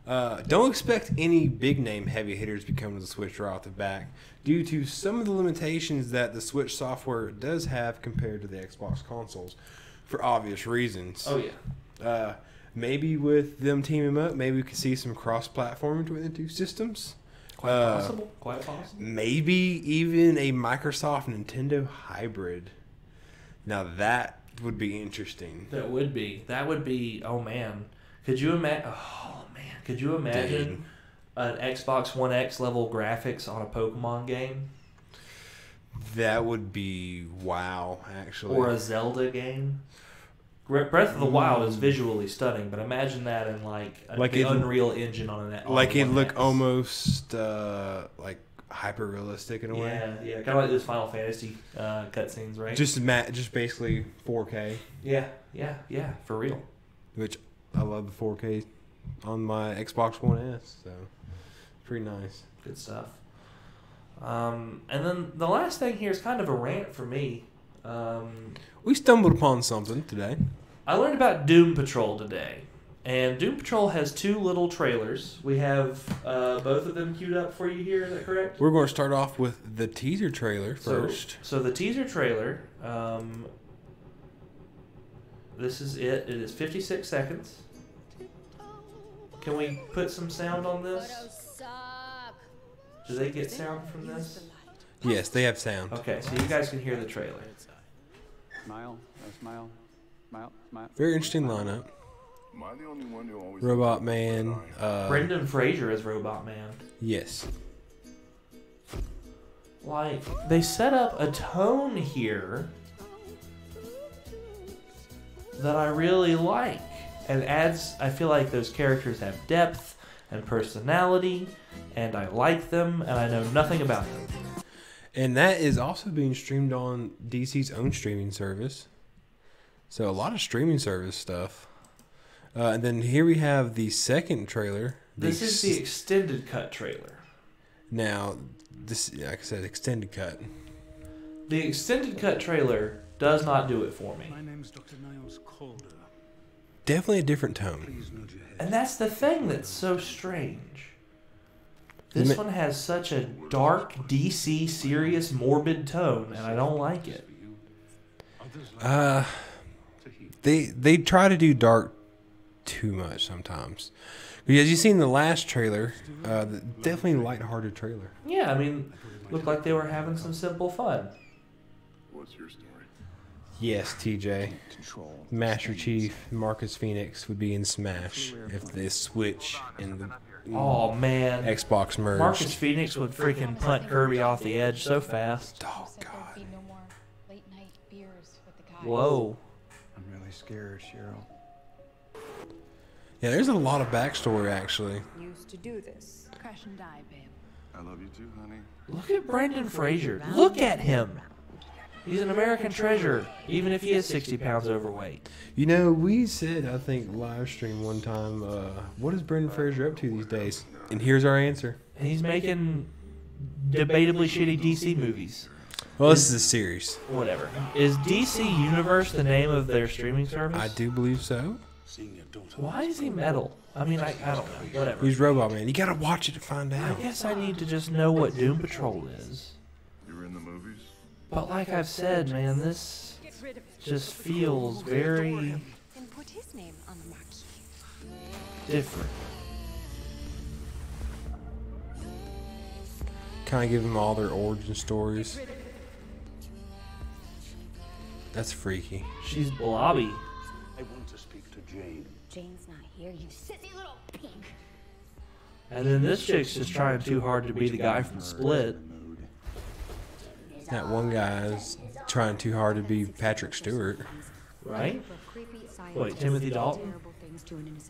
Speaker 2: Don't expect any big name heavy hitters to be coming to the Switch right off the back, due to some of the limitations that the Switch software does have compared to the Xbox consoles, for obvious reasons.
Speaker 1: Oh yeah.
Speaker 2: Maybe with them teaming up, maybe we could see some cross-platform between the two systems.
Speaker 1: Quite possible. Quite possible.
Speaker 2: Maybe even a Microsoft Nintendo hybrid. Now that would be interesting.
Speaker 1: That would be. Oh man, could you imagine? Oh man, could you imagine an Xbox One X level graphics on a Pokemon game?
Speaker 2: That would be wow, actually.
Speaker 1: Or a Zelda game. Breath of the Wild is visually stunning, but imagine that in the Unreal Engine on an
Speaker 2: like it look
Speaker 1: X.
Speaker 2: almost like hyper realistic in a way.
Speaker 1: Yeah, kind of like those Final Fantasy cutscenes, right?
Speaker 2: Just basically 4K.
Speaker 1: Yeah, for real.
Speaker 2: Which I love the 4K on my Xbox One S, so pretty nice.
Speaker 1: Good stuff. And then the last thing here is kind of a rant for me.
Speaker 2: We stumbled upon something today.
Speaker 1: I learned about Doom Patrol today. And Doom Patrol has 2 little trailers. We have both of them queued up for you here, is that correct?
Speaker 2: We're going to start off with the teaser trailer first.
Speaker 1: So the teaser trailer, this is it. It is 56 seconds. Can we put some sound on this? Do they get sound from this?
Speaker 2: Yes, they have sound.
Speaker 1: Okay, so you guys can hear the trailer.
Speaker 4: Smile, smile, smile, smile.
Speaker 2: Very interesting lineup.
Speaker 3: Am I the only one who always
Speaker 2: Robot Man.
Speaker 1: Brendan Fraser as Robot Man.
Speaker 2: Yes.
Speaker 1: Like, they set up a tone here that I really like. And adds, I feel like those characters have depth and personality, and I like them, and I know nothing about them.
Speaker 2: And that is also being streamed on DC's own streaming service. So a lot of streaming service stuff. And then here we have the second trailer.
Speaker 1: This is the extended cut trailer.
Speaker 2: Now, this, like I said, extended cut.
Speaker 1: The extended cut trailer does not do it for me.
Speaker 5: My name's Dr. Niles Calder.
Speaker 2: Definitely a different tone.
Speaker 5: Please nod your head.
Speaker 1: And that's the thing that's so strange. This one has such a dark, DC, serious, morbid tone, and I don't like it.
Speaker 2: They try to do dark too much sometimes. Because you've seen the last trailer, definitely a lighthearted trailer.
Speaker 1: Yeah, I mean, looked like they were having some simple fun.
Speaker 3: What's your story?
Speaker 2: Yes, TJ. Master Chief Marcus Phoenix would be in Smash if the Switch and the
Speaker 1: Oh man,
Speaker 2: Xbox merged.
Speaker 1: Marcus Phoenix would freaking punt Kirby off the edge so fast.
Speaker 2: Oh God.
Speaker 1: Whoa.
Speaker 4: I'm really scared, Cheryl.
Speaker 2: Yeah, there's a lot of backstory actually.
Speaker 6: Used to do this. Crash and die, babe.
Speaker 3: I love you too, honey.
Speaker 1: Look at Brendan Fraser. Look at him. He's an American treasure, even if he is 60 pounds overweight.
Speaker 2: You know, we said, I think, live stream one time, what is Brendan Fraser up to these days? And here's our answer.
Speaker 1: He's making debatably shitty DC movies.
Speaker 2: Well, this is a series.
Speaker 1: Whatever. Is DC Universe the name of their streaming service?
Speaker 2: I do believe so.
Speaker 1: Why is he metal? I mean, I don't know. Whatever.
Speaker 2: He's Robot Man. You gotta watch it to find
Speaker 1: I
Speaker 2: out.
Speaker 1: guess I need to just know what Doom Patrol is.
Speaker 3: You were in the movies?
Speaker 1: But like I've said, man, this just feels very
Speaker 6: And put his name on the marquee.
Speaker 1: different.
Speaker 2: Kind of give them all their origin stories. That's freaky.
Speaker 1: She's blobby.
Speaker 5: I want to speak to Jane.
Speaker 6: Jane's not here, you sissy little pig.
Speaker 1: And then this chick's just trying too hard to be the guy from Split.
Speaker 2: That one guy's trying too hard to be Patrick Stewart.
Speaker 1: Right? Wait, Timothy Dalton?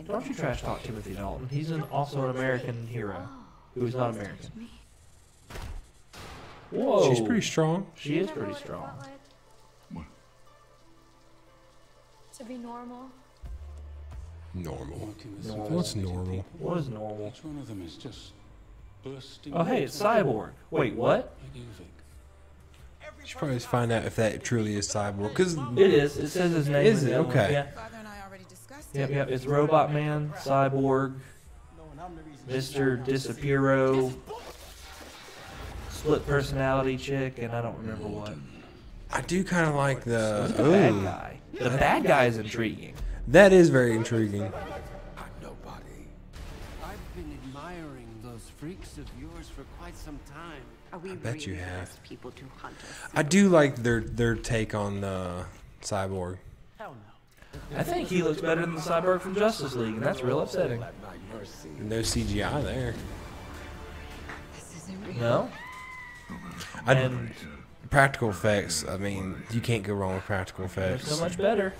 Speaker 1: Don't you trash talk Timothy Dalton. He's also an American hero who is not American. Whoa.
Speaker 2: She's pretty strong.
Speaker 1: She is pretty strong.
Speaker 6: To be normal.
Speaker 2: Normal.
Speaker 1: Normal.
Speaker 2: What's normal?
Speaker 1: What is normal?
Speaker 5: Each one of them is just bursting.
Speaker 1: Oh, hey, it's Cyborg. Wait, what?
Speaker 5: Like you think.
Speaker 2: You should probably find out if that truly is Cyborg. Cause
Speaker 1: It is. It says his name.
Speaker 2: Is
Speaker 1: in
Speaker 2: it?
Speaker 1: the other one.
Speaker 2: Okay.
Speaker 1: Yeah.
Speaker 7: Father and I already discussed
Speaker 1: Yep,
Speaker 7: it.
Speaker 1: yep. It's Robot Man, Cyborg, Mr. Disappearo, split personality chick, and I don't remember what.
Speaker 2: I do kind of like the.
Speaker 1: Who's the bad
Speaker 2: Ooh,
Speaker 1: guy? The bad guy is intriguing.
Speaker 2: that is very intriguing.
Speaker 5: Nobody. I've been admiring those freaks of yours for quite some time.
Speaker 6: Are we
Speaker 2: bet you
Speaker 6: really
Speaker 2: have.
Speaker 6: ask people to hunt us?
Speaker 2: I do like their take on Cyborg.
Speaker 1: I think he looks better than the Cyborg from Justice League, and that's real upsetting.
Speaker 2: No CGI there.
Speaker 6: This isn't real.
Speaker 1: No? And
Speaker 2: Practical effects. I mean, you can't go wrong with practical
Speaker 1: they're
Speaker 2: effects.
Speaker 1: so much better.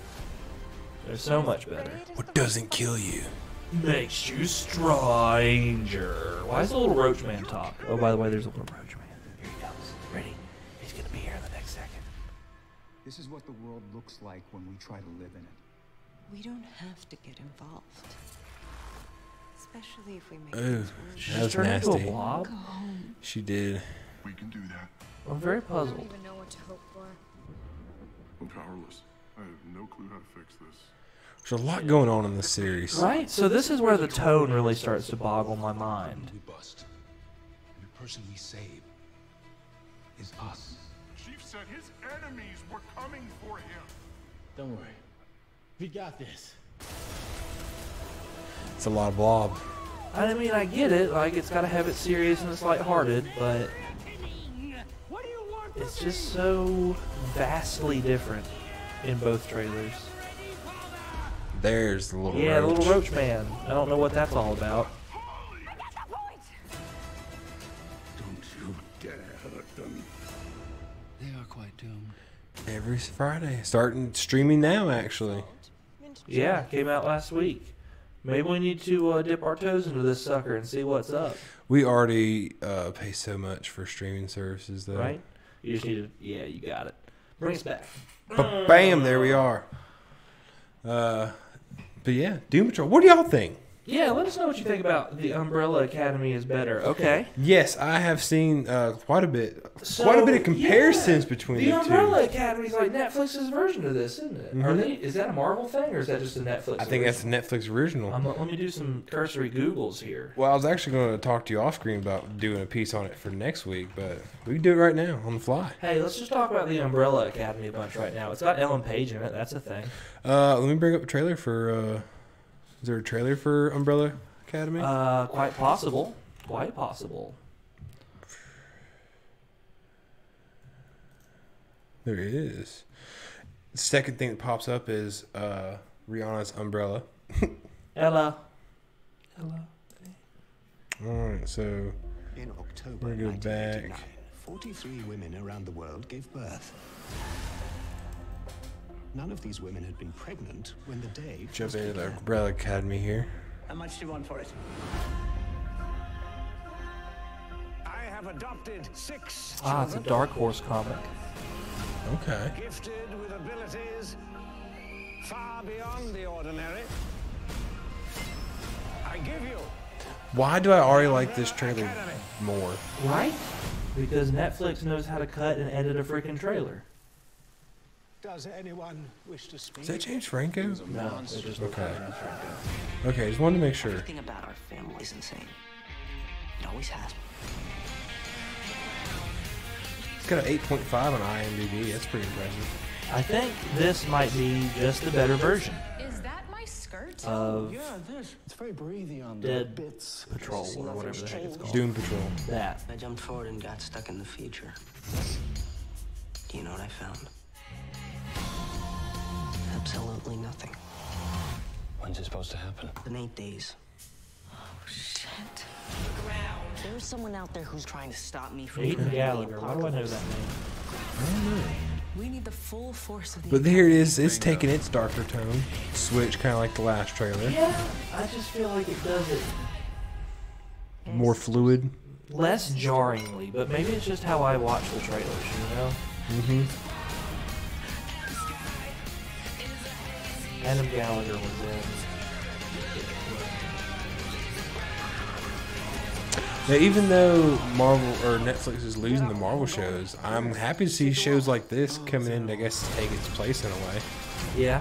Speaker 1: They're so much better.
Speaker 2: What doesn't kill you?
Speaker 1: Makes you stranger. Why is the little roach man talk? Oh, by the way, there's a little roach man. Here he comes. Ready? He's gonna be here in the next second.
Speaker 4: This is what the world looks like when we try to live in it.
Speaker 6: We don't have to get involved. Especially if we make
Speaker 2: Ooh,
Speaker 6: things
Speaker 1: She
Speaker 2: that
Speaker 1: just
Speaker 2: was
Speaker 1: turned into a
Speaker 2: nasty.
Speaker 1: blob.
Speaker 6: Go home.
Speaker 2: She did.
Speaker 3: We can do that.
Speaker 1: I'm very
Speaker 6: I don't
Speaker 1: puzzled.
Speaker 6: even know what to hope for.
Speaker 3: I'm powerless. I have no clue how to fix this.
Speaker 2: There's a lot going on in this series.
Speaker 1: Right? So this is where the tone really starts to boggle my mind.
Speaker 7: We bust. And the person we save is us.
Speaker 3: Chief said his enemies were coming for him.
Speaker 5: Don't worry. We got this.
Speaker 2: It's a lot of blob.
Speaker 1: I mean, I get it. Like, it's got to have it serious and it's lighthearted, but it's just so vastly different in both trailers.
Speaker 2: There's the little
Speaker 1: Yeah, the
Speaker 2: roach.
Speaker 1: little roach man. I don't know what that's all about.
Speaker 3: Don't you dare hurt them.
Speaker 5: They are quite doomed.
Speaker 2: Every Friday. Starting streaming now, actually.
Speaker 1: Yeah, came out last week. Maybe we need to dip our toes into this sucker and see what's up,
Speaker 2: We already pay so much for streaming services, though.
Speaker 1: right? You just need to, yeah, you got it. Bring us back.
Speaker 2: Bam! There we are. But yeah, Doom Patrol. What do y'all think?
Speaker 1: Yeah, let us know what you think about The Umbrella Academy is better. Okay.
Speaker 2: Yes, I have seen quite a bit
Speaker 1: So,
Speaker 2: of comparisons
Speaker 1: yeah,
Speaker 2: between
Speaker 1: The
Speaker 2: the
Speaker 1: Umbrella
Speaker 2: two.
Speaker 1: Academy is like Netflix's version of this, isn't it? Are they? Is that a Marvel thing or is that just a Netflix?
Speaker 2: I think that's
Speaker 1: original?
Speaker 2: the Netflix original.
Speaker 1: Let me do some cursory Googles here.
Speaker 2: Well, I was actually going to talk to you off screen about doing a piece on it for next week, but we can do it right now on the fly.
Speaker 1: Hey, let's just talk about The Umbrella Academy a bunch right now. It's got Ellen Page in it. That's a thing.
Speaker 2: Let me bring up a trailer for. Is there a trailer for Umbrella Academy?
Speaker 1: Quite possible. Quite possible.
Speaker 2: There is. The second thing that pops up is Rihanna's umbrella.
Speaker 1: Ella.
Speaker 2: All right, so
Speaker 8: In October
Speaker 2: We're gonna go
Speaker 8: 1989,
Speaker 2: back.
Speaker 8: 43 women around the world gave birth. None of these women had been pregnant when the day
Speaker 2: jump
Speaker 8: first
Speaker 2: into the
Speaker 8: began.
Speaker 2: Umbrella Academy here.
Speaker 9: How much do you want for it? I have adopted 6
Speaker 1: Ah, it's a
Speaker 9: children,
Speaker 1: Dark Horse comic.
Speaker 2: Okay.
Speaker 9: gifted with abilities far beyond the ordinary. I give you
Speaker 2: Why do I already like this trailer more?
Speaker 1: Right? Because Netflix knows how to cut and edit a freaking trailer.
Speaker 8: Does anyone wish to speak?
Speaker 2: Is that James Franco?
Speaker 1: No, it's just
Speaker 2: Okay. Okay, just wanted to make sure.
Speaker 9: Everything about our family is insane. It always has been.
Speaker 2: It's got an 8.5 on IMDb. That's pretty impressive.
Speaker 1: I think this might be just the better version
Speaker 6: Is that my skirt?
Speaker 1: of
Speaker 8: It's very breathy on
Speaker 1: Dead
Speaker 8: bits.
Speaker 1: Patrol or whatever the heck it's called.
Speaker 2: Doom Patrol.
Speaker 1: That.
Speaker 9: I jumped forward and got stuck in the future. Do you know what I found? Absolutely nothing.
Speaker 5: When's it supposed to happen?
Speaker 9: In 8 days.
Speaker 6: Shit.
Speaker 9: There's someone out there who's trying to stop me from
Speaker 1: Ethan
Speaker 9: creating the
Speaker 1: Gallagher. Why do I know that name?
Speaker 6: We need the full force of the
Speaker 2: But here it is. It's taking its darker tone. Switch, kind of like the last trailer.
Speaker 1: Yeah, I just feel like it does it
Speaker 2: More fluid.
Speaker 1: less jarringly, but maybe it's just how I watch the trailers, you know?
Speaker 2: Mm-hmm.
Speaker 1: Adam Gallagher was in.
Speaker 2: Now, even though Marvel or Netflix is losing the Marvel shows, I'm happy to see shows like this coming in, I guess, to take its place in a way.
Speaker 1: Yeah.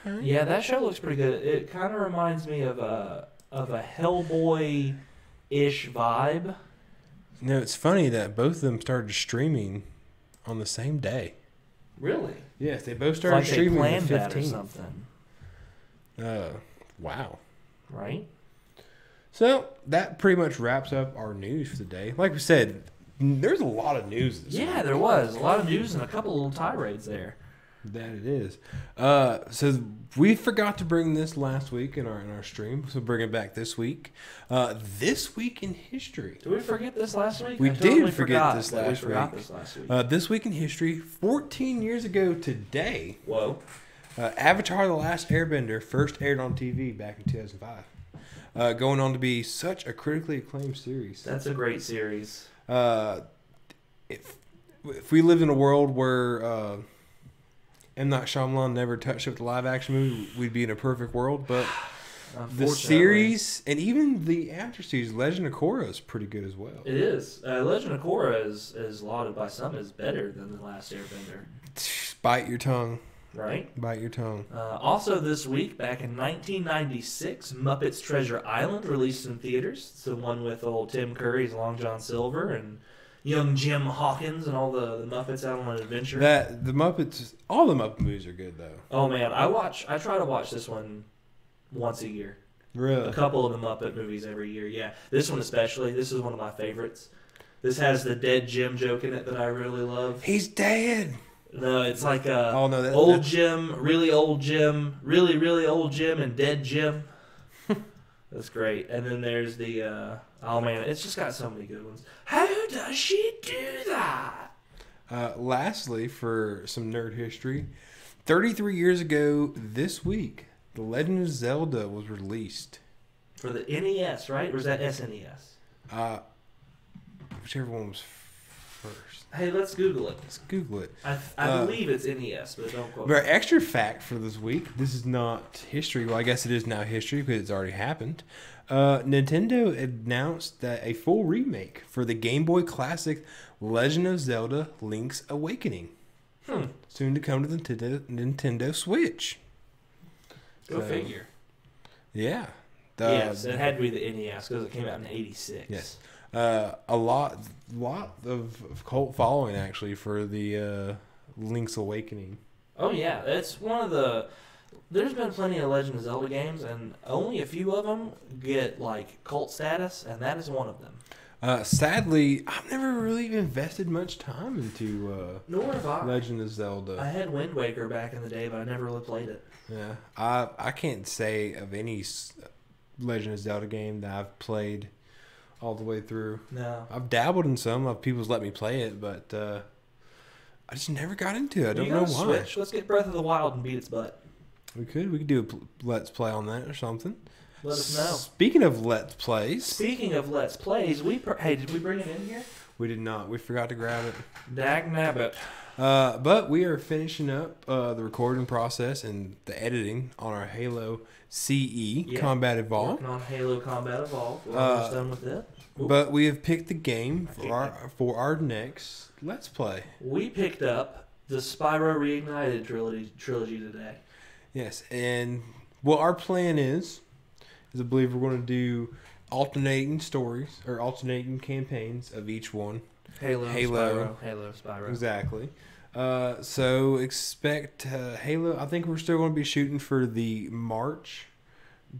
Speaker 2: Okay.
Speaker 1: Yeah, that show looks pretty good. It kind of reminds me of a Hellboy-ish vibe.
Speaker 2: You know, it's funny that both of them started streaming on the same day.
Speaker 1: Really?
Speaker 2: Yes, they both
Speaker 1: It's
Speaker 2: started
Speaker 1: like they
Speaker 2: streaming on
Speaker 1: planned
Speaker 2: the
Speaker 1: that or
Speaker 2: 15th.
Speaker 1: something,
Speaker 2: Wow.
Speaker 1: right?
Speaker 2: So that pretty much wraps up our news for the day. Like we said, there's a lot of news this week.
Speaker 1: Yeah, there was a lot of news and a couple little tirades there.
Speaker 2: That it is. So we forgot to bring this last week in our stream, so bring it back this week. This week in history.
Speaker 1: Did we forget this last week?
Speaker 2: We
Speaker 1: I totally
Speaker 2: did forget this
Speaker 1: that we
Speaker 2: last
Speaker 1: forgot
Speaker 2: week.
Speaker 1: this last week.
Speaker 2: This week in history, 14 years ago today,
Speaker 1: Whoa.
Speaker 2: Avatar: The Last Airbender first aired on TV back in 2005. Going on to be such a critically acclaimed series.
Speaker 1: That's a great series.
Speaker 2: If we lived in a world where M. Night Shyamalan never touched up the live action movie, we'd be in a perfect world. But the series and even the after series, Legend of Korra, is pretty good as well.
Speaker 1: It is. Legend of Korra is lauded by some as better than The Last Airbender.
Speaker 2: Bite your tongue.
Speaker 1: Right?
Speaker 2: Bite your tongue.
Speaker 1: Also this week, back in 1996, Muppets Treasure Island released in theaters. It's the one with old Tim Curry's Long John Silver and young Jim Hawkins and all the Muppets out on an adventure.
Speaker 2: All the Muppet movies are good though.
Speaker 1: Oh man, I try to watch this one once a year.
Speaker 2: Really?
Speaker 1: A couple of the Muppet movies every year, yeah. This one especially. This is one of my favorites. This has the dead Jim joke in it that I really love.
Speaker 2: He's dead.
Speaker 1: No, it's like
Speaker 2: old
Speaker 1: Jim, really old Jim, really, really old Jim, and dead Jim. That's great. And then there's the, oh man, it's just got so many good ones. How does she do that?
Speaker 2: Lastly, for some nerd history, 33 years ago this week, The Legend of Zelda was released.
Speaker 1: For the NES, right? Or is that SNES?
Speaker 2: Whichever one was first.
Speaker 1: Hey, let's Google it.
Speaker 2: Let's Google it.
Speaker 1: I believe it's NES, but don't quote
Speaker 2: Our
Speaker 1: me.
Speaker 2: extra fact for this week, this is not history. Well, I guess it is now history because it's already happened. Nintendo announced that a full remake for the Game Boy Classic Legend of Zelda Link's Awakening. Soon to come to the Nintendo Switch.
Speaker 1: Go figure.
Speaker 2: Yeah.
Speaker 1: Yes, it had to be the NES because it came out in '86.
Speaker 2: Yes. A lot of cult following actually for the Link's Awakening.
Speaker 1: Oh yeah, it's one of the. There's been plenty of Legend of Zelda games, and only a few of them get like cult status, and that is one of them.
Speaker 2: Sadly, I've never really invested much time into
Speaker 1: Nor have I.
Speaker 2: Legend of Zelda.
Speaker 1: I had Wind Waker back in the day, but I never really played it.
Speaker 2: Yeah, I can't say of any Legend of Zelda game that I've played all the way through.
Speaker 1: No.
Speaker 2: I've dabbled in some. People's let me play it, but I just never got into it. I don't know why.
Speaker 1: Switch. Let's get Breath of the Wild and beat its butt.
Speaker 2: We could do a let's play on that or something.
Speaker 1: Let us know.
Speaker 2: Speaking of let's plays.
Speaker 1: Speaking of let's plays, hey, did we bring it in here?
Speaker 2: We did not. We forgot to grab it.
Speaker 1: Dag nabbit.
Speaker 2: But we are finishing up the recording process and the editing on our Halo CE Combat Evolved.
Speaker 1: Working on Halo Combat Evolved. We're almost done with it. Ooh.
Speaker 2: But we have picked the game for our next Let's Play.
Speaker 1: We picked up the Spyro Reignited trilogy today.
Speaker 2: Yes, and what our plan is I believe we're going to do alternating stories or alternating campaigns of each one.
Speaker 1: Halo, Spyro.
Speaker 2: Exactly. So expect Halo. I think we're still going to be shooting for the March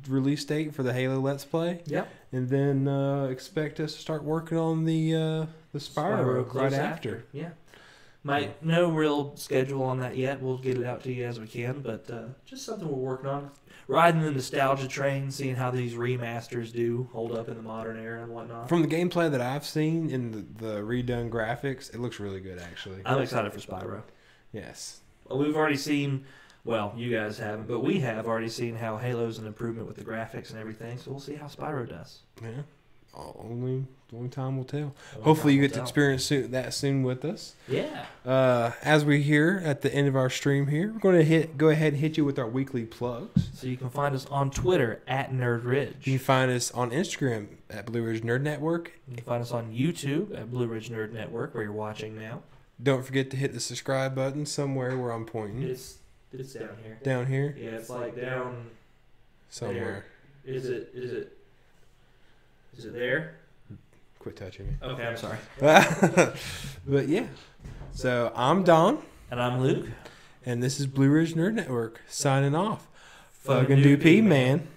Speaker 2: release date for the Halo Let's Play.
Speaker 1: Yep.
Speaker 2: And then expect us to start working on the Spyro right after.
Speaker 1: Yeah. No real schedule on that yet. We'll get it out to you as we can, but just something we're working on. Riding the nostalgia train, seeing how these remasters do hold up in the modern era and whatnot.
Speaker 2: From the gameplay that I've seen in the redone graphics, it looks really good, actually.
Speaker 1: I'm excited for Spyro.
Speaker 2: Yes.
Speaker 1: We've already seen, well, you guys haven't, but we have already seen how Halo's an improvement with the graphics and everything, so we'll see how Spyro does.
Speaker 2: Yeah. Only time will tell. Hopefully you get to experience that soon with us.
Speaker 1: Yeah.
Speaker 2: As we're here at the end of our stream here, we're going to go ahead and hit you with our weekly plugs.
Speaker 1: So you can find us on Twitter at NerdRidge.
Speaker 2: You can find us on Instagram at Blue Ridge Nerd Network.
Speaker 1: You can find us on YouTube at Blue Ridge Nerd Network, where you're watching now.
Speaker 2: Don't forget to hit the subscribe button somewhere where I'm pointing.
Speaker 1: It's down here.
Speaker 2: Down here?
Speaker 1: Yeah, it's like down
Speaker 2: somewhere.
Speaker 1: There. Is it there?
Speaker 2: Quit touching me.
Speaker 1: Okay, I'm sorry.
Speaker 2: But yeah. So I'm Don.
Speaker 1: And I'm Luke.
Speaker 2: And this is Blue Ridge Nerd Network signing off.
Speaker 1: Fucking
Speaker 2: Fucking do pee, man.